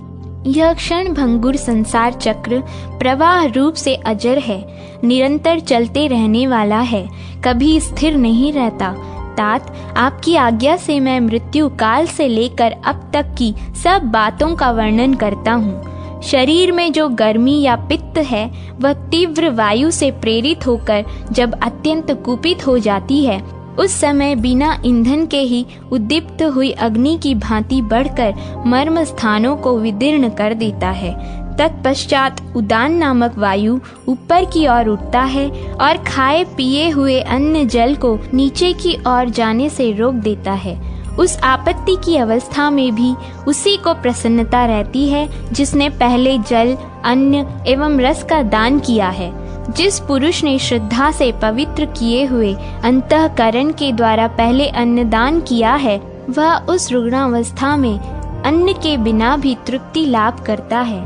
यह क्षण भंगुर संसार चक्र प्रवाह रूप से अजर है, निरंतर चलते रहने वाला है, कभी स्थिर नहीं रहता। तात, आपकी आज्ञा से मैं मृत्यु काल से लेकर अब तक की सब बातों का वर्णन करता हूँ। शरीर में जो गर्मी या पित्त है वह तीव्र वायु से प्रेरित होकर जब अत्यंत कुपित हो जाती है उस समय बिना ईंधन के ही उद्दीप्त हुई अग्नि की भांति बढ़कर मर्म स्थानों को विदीर्ण कर देता है। तत्पश्चात उदान नामक वायु ऊपर की ओर उठता है और खाए पिए हुए अन्न जल को नीचे की ओर जाने से रोक देता है। उस आपत्ति की अवस्था में भी उसी को प्रसन्नता रहती है जिसने पहले जल, अन्न एवं रस का दान किया है। जिस पुरुष ने श्रद्धा से पवित्र किए हुए अंतःकरण के द्वारा पहले अन्नदान किया है वह उस रुग्णावस्था में अन्न के बिना भी तृप्ति लाभ करता है।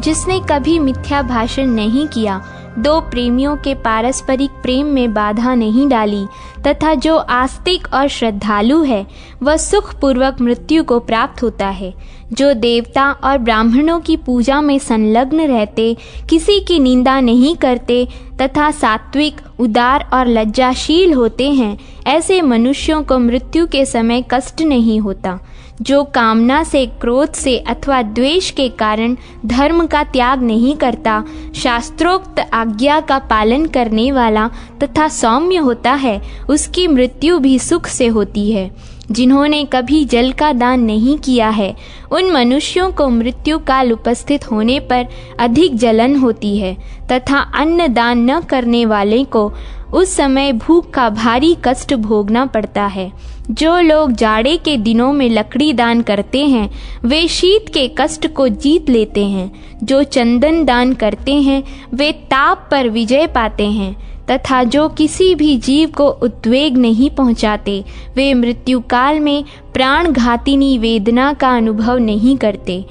जिसने कभी मिथ्या भाषण नहीं किया, दो प्रेमियों के पारस्परिक प्रेम में बाधा नहीं डाली तथा जो आस्तिक और श्रद्धालु है वह सुख पूर्वक मृत्यु को प्राप्त होता है। जो देवता और ब्राह्मणों की पूजा में संलग्न रहते, किसी की निंदा नहीं करते तथा सात्विक, उदार और लज्जाशील होते हैं, ऐसे मनुष्यों को मृत्यु के समय कष्ट नहीं होता। जो कामना से, क्रोध से अथवा द्वेष के कारण धर्म का त्याग नहीं करता, शास्त्रोक्त आज्ञा का पालन करने वाला तथा सौम्य होता है, उसकी मृत्यु भी सुख से होती है। जिन्होंने कभी जल का दान नहीं किया है उन मनुष्यों को मृत्यु काल उपस्थित होने पर अधिक जलन होती है तथा अन्न दान न करने वाले को उस समय भूख का भारी कष्ट भोगना पड़ता है। जो लोग जाड़े के दिनों में लकड़ी दान करते हैं वे शीत के कष्ट को जीत लेते हैं। जो चंदन दान करते हैं वे ताप पर विजय पाते हैं तथा जो किसी भी जीव को उद्वेग नहीं पहुंचाते वे मृत्यु काल में प्राणघातिनी वेदना का अनुभव नहीं करते।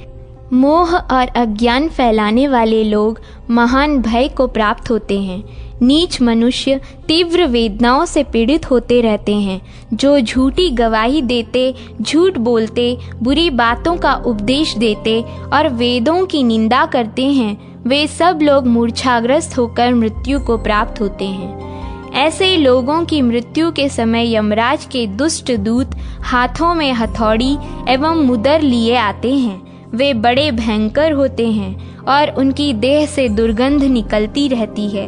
मोह और अज्ञान फैलाने वाले लोग महान भय को प्राप्त होते हैं। नीच मनुष्य तीव्र वेदनाओं से पीड़ित होते रहते हैं। जो झूठी गवाही देते, झूठ बोलते, बुरी बातों का उपदेश देते और वेदों की निंदा करते हैं, वे सब लोग मूर्छाग्रस्त होकर मृत्यु को प्राप्त होते हैं। ऐसे लोगों की मृत्यु के समय यमराज के दुष्ट दूत हाथों में हथौड़ी एवं मुदर लिए आते हैं। वे बड़े भयंकर होते हैं और उनकी देह से दुर्गंध निकलती रहती है।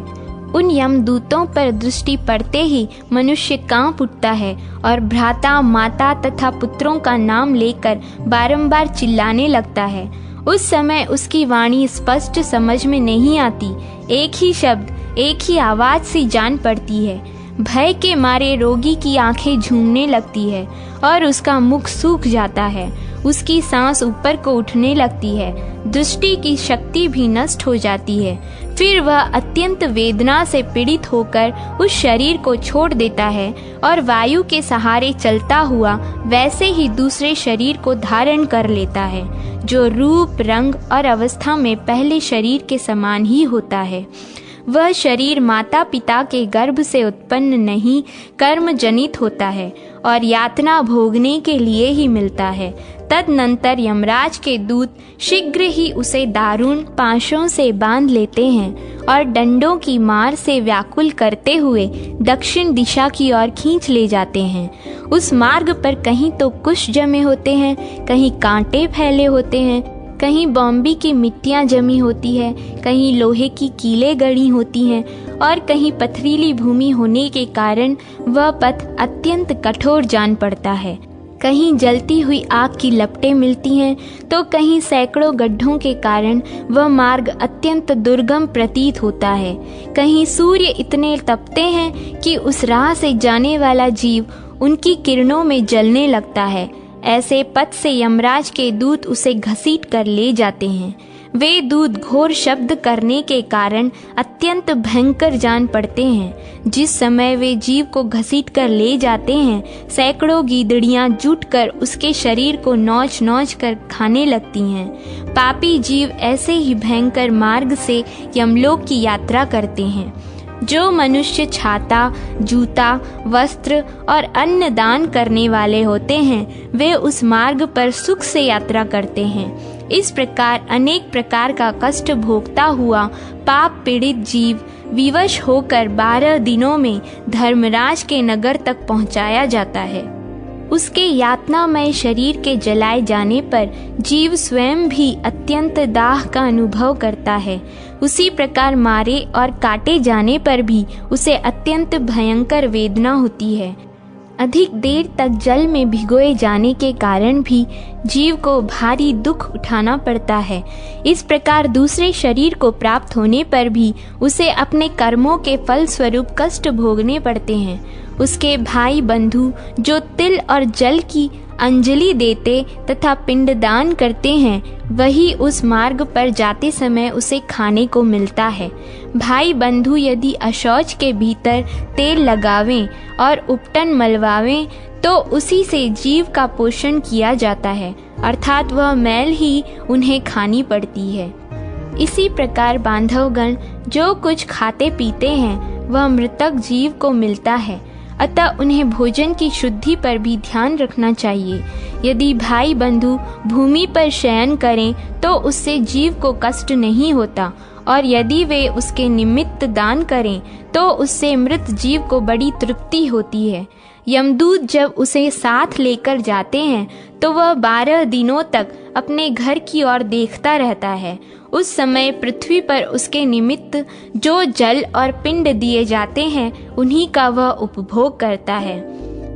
उन यमदूतों पर दृष्टि पड़ते ही मनुष्य कांप उठता है और भ्राता, माता तथा पुत्रों का नाम लेकर बारंबार चिल्लाने लगता है। उस समय उसकी वाणी स्पष्ट समझ में नहीं आती। एक ही शब्द, एक ही आवाज सी जान पड़ती है। भय के मारे रोगी की आंखें झूमने लगती है और उसका मुख सूख जाता है। उसकी सांस ऊपर को उठने लगती है। दृष्टि की शक्ति भी नष्ट हो जाती है। फिर वह अत्यंत वेदना से पीड़ित होकर उस शरीर को छोड़ देता है और वायु के सहारे चलता हुआ वैसे ही दूसरे शरीर को धारण कर लेता है, जो रूप, रंग और अवस्था में पहले शरीर के समान ही होता है। वह शरीर माता पिता के गर्भ से उत्पन्न नहीं, कर्म जनित होता है और यातना भोगने के लिए ही मिलता है। तदनंतर यमराज के दूत शीघ्र ही उसे दारुण पाशों से बांध लेते हैं और डंडों की मार से व्याकुल करते हुए दक्षिण दिशा की ओर खींच ले जाते हैं। उस मार्ग पर कहीं तो कुश जमे होते हैं, कहीं कांटे फैले होते हैं, कहीं बॉम्बी की मिट्टियाँ जमी होती है, कहीं लोहे की कीलें गड़ी होती हैं और कहीं पथरीली भूमि होने के कारण वह पथ अत्यंत कठोर जान पड़ता है। कहीं जलती हुई आग की लपटें मिलती हैं तो कहीं सैकड़ों गड्ढों के कारण वह मार्ग अत्यंत दुर्गम प्रतीत होता है। कहीं सूर्य इतने तपते हैं कि उस राह से जाने वाला जीव उनकी किरणों में जलने लगता है। ऐसे पथ से यमराज के दूत उसे घसीट कर ले जाते हैं। वे दूत घोर शब्द करने के कारण अत्यंत भयंकर जान पड़ते हैं। जिस समय वे जीव को घसीट कर ले जाते हैं, सैकड़ों गीदड़ियां जुटकर उसके शरीर को नोच नोच कर खाने लगती हैं। पापी जीव ऐसे ही भयंकर मार्ग से यमलोक की यात्रा करते हैं। जो मनुष्य छाता, जूता, वस्त्र और अन्न दान करने वाले होते हैं, वे उस मार्ग पर सुख से यात्रा करते हैं। इस प्रकार अनेक प्रकार का कष्ट भोगता हुआ पाप पीड़ित जीव विवश होकर 12 दिनों में धर्मराज के नगर तक पहुंचाया जाता है। उसके यातनामय शरीर के जलाए जाने पर जीव स्वयं भी अत्यंत दाह का अनुभव करता है। उसी प्रकार मारे और काटे जाने पर भी उसे अत्यंत भयंकर वेदना होती है। अधिक देर तक जल में भिगोए जाने के कारण भी जीव को भारी दुख उठाना पड़ता है। इस प्रकार दूसरे शरीर को प्राप्त होने पर भी उसे अपने कर्मों के फल स्वरूप कष्ट भोगने पड़ते हैं। उसके भाई बंधु जो तिल और जल की अंजलि देते तथा पिंडदान करते हैं, वही उस मार्ग पर जाते समय उसे खाने को मिलता है। भाई बंधु यदि अशौच के भीतर तेल लगावें और उपटन मलवावें तो उसी से जीव का पोषण किया जाता है, अर्थात वह मैल ही उन्हें खानी पड़ती है। इसी प्रकार बांधवगण जो कुछ खाते पीते हैं वह मृतक जीव को मिलता है, अतः उन्हें भोजन की शुद्धि पर भी ध्यान रखना चाहिए। यदि भाई बंधु भूमि पर शयन करें तो उससे जीव को कष्ट नहीं होता, और यदि वे उसके निमित्त दान करें तो उससे मृत जीव को बड़ी तृप्ति होती है। यमदूत जब उसे साथ लेकर जाते हैं तो वह 12 दिनों तक अपने घर की ओर देखता रहता है। उस समय पृथ्वी पर उसके निमित्त जो जल और पिंड दिए जाते हैं उन्हीं का वह उपभोग करता है।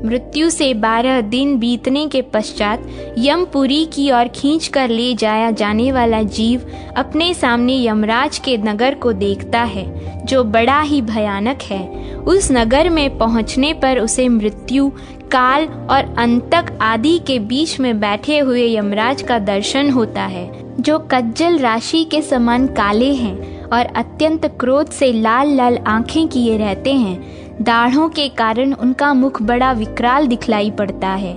मृत्यु से 12 दिन बीतने के पश्चात यमपुरी की ओर खींच कर ले जाया जाने वाला जीव अपने सामने यमराज के नगर को देखता है, जो बड़ा ही भयानक है। उस नगर में पहुंचने पर उसे मृत्यु, काल और अंतक आदि के बीच में बैठे हुए यमराज का दर्शन होता है, जो कज्जल राशि के समान काले हैं और अत्यंत क्रोध से लाल लाल आंखें किए रहते हैं। दाढ़ों के कारण उनका मुख बड़ा विकराल दिखलाई पड़ता है।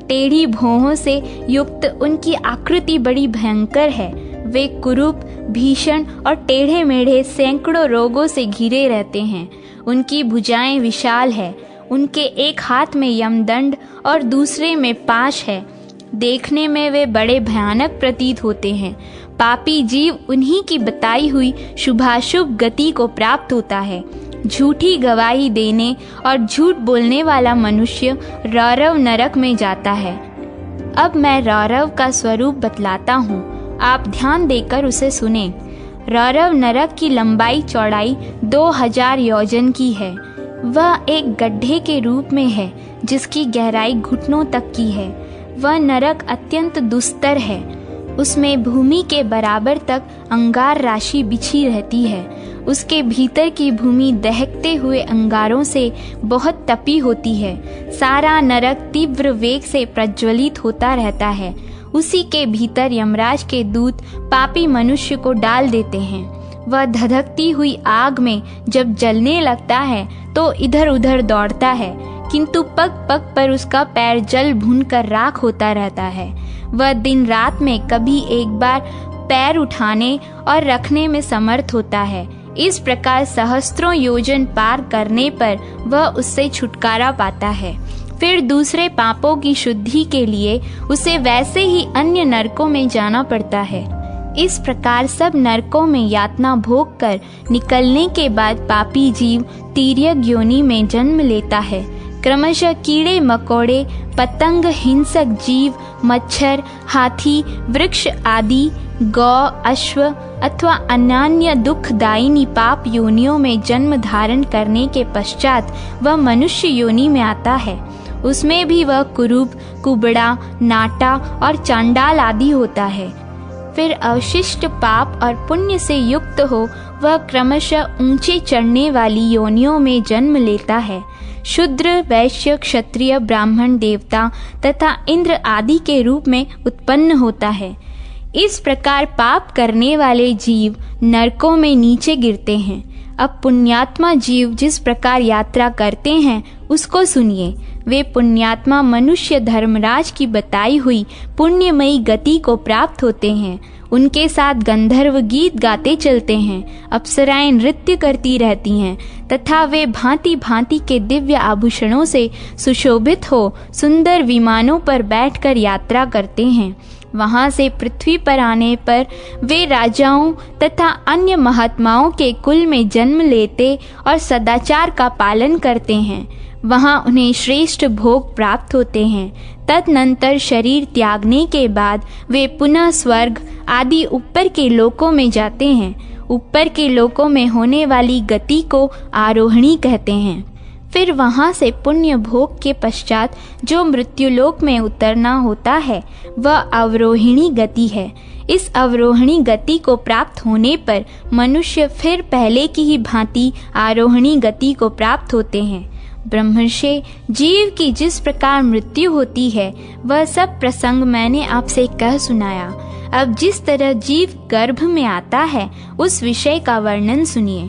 टेढ़ी भौहों से युक्त उनकी आकृति बड़ी भयंकर है। वे कुरूप, भीषण और टेढ़े मेढ़े सैकड़ों रोगों से घिरे रहते हैं। उनकी भुजाएं विशाल है। उनके एक हाथ में यमदंड और दूसरे में पाश है। देखने में वे बड़े भयानक प्रतीत होते हैं। पापी जीव उन्हीं की बताई हुई शुभाशुभ गति को प्राप्त होता है। झूठी गवाही देने और झूठ बोलने वाला मनुष्य रौरव नरक में जाता है। अब मैं रौरव का स्वरूप बतलाता हूँ, आप ध्यान देकर उसे सुने। रौरव नरक की लंबाई चौड़ाई 2000 योजन की है। वह एक गड्ढे के रूप में है जिसकी गहराई घुटनों तक की है। वह नरक अत्यंत दुस्तर है। उसमें भूमि के बराबर तक अंगार राशि बिछी रहती है। उसके भीतर की भूमि दहकते हुए अंगारों से बहुत तपी होती है। सारा नरक तीव्र वेग से प्रज्वलित होता रहता है। उसी के भीतर यमराज के दूत पापी मनुष्य को डाल देते हैं। वह धधकती हुई आग में जब जलने लगता है तो इधर उधर दौड़ता है, किंतु पग पग पर उसका पैर जल भूनकर राख होता रहता है। वह दिन रात में कभी एक बार पैर उठाने और रखने में समर्थ होता है। इस प्रकार सहस्त्रों योजन पार करने पर वह उससे छुटकारा पाता है। फिर दूसरे पापों की शुद्धि के लिए उसे वैसे ही अन्य नरकों में जाना पड़ता है। इस प्रकार सब नरकों में यातना भोग कर निकलने के बाद पापी जीव तिर्यक योनि में जन्म लेता है। क्रमशः कीड़े मकोड़े, पतंग, हिंसक जीव, मच्छर, हाथी, वृक्ष आदि, गौ, अश्व अथवा अन्य दुखदायिनी पाप योनियों में जन्म धारण करने के पश्चात वह मनुष्य योनि में आता है। उसमें भी वह कुरूप, कुबड़ा, नाटा और चांडाल आदि होता है। फिर अवशिष्ट पाप और पुण्य से युक्त हो वह क्रमशः ऊंचे चढ़ने वाली योनियों में जन्म लेता है। शूद्र, वैश्य, क्षत्रिय, ब्राह्मण, देवता तथा इंद्र आदि के रूप में उत्पन्न होता है। इस प्रकार पाप करने वाले जीव नरकों में नीचे गिरते हैं। अब पुण्यात्मा जीव जिस प्रकार यात्रा करते हैं उसको सुनिए। वे पुण्यात्मा मनुष्य धर्मराज की बताई हुई पुण्यमयी गति को प्राप्त होते हैं। उनके साथ गंधर्व गीत गाते चलते हैं, अप्सराएं नृत्य करती रहती हैं तथा वे भांति भांति के दिव्य आभूषणों से सुशोभित हो सुंदर विमानों पर बैठकर यात्रा करते हैं। वहां से पृथ्वी पर आने पर वे राजाओं तथा अन्य महात्माओं के कुल में जन्म लेते और सदाचार का पालन करते हैं। वहां उन्हें श्रेष्ठ भोग प्राप्त होते हैं। तदनंतर शरीर त्यागने के बाद वे पुनः स्वर्ग आदि ऊपर के लोकों में जाते हैं। ऊपर के लोकों में होने वाली गति को आरोहणी कहते हैं। फिर वहां से पुण्य भोग के पश्चात जो मृत्युलोक में उतरना होता है वह अवरोहिणी गति है। इस अवरोहिणी गति को प्राप्त होने पर मनुष्य फिर पहले की ही भांति आरोहणी गति को प्राप्त होते हैं। ब्रह्मर्षि, जीव की जिस प्रकार मृत्यु होती है वह सब प्रसंग मैंने आपसे कह सुनाया। अब जिस तरह जीव गर्भ में आता है उस विषय का वर्णन सुनिए।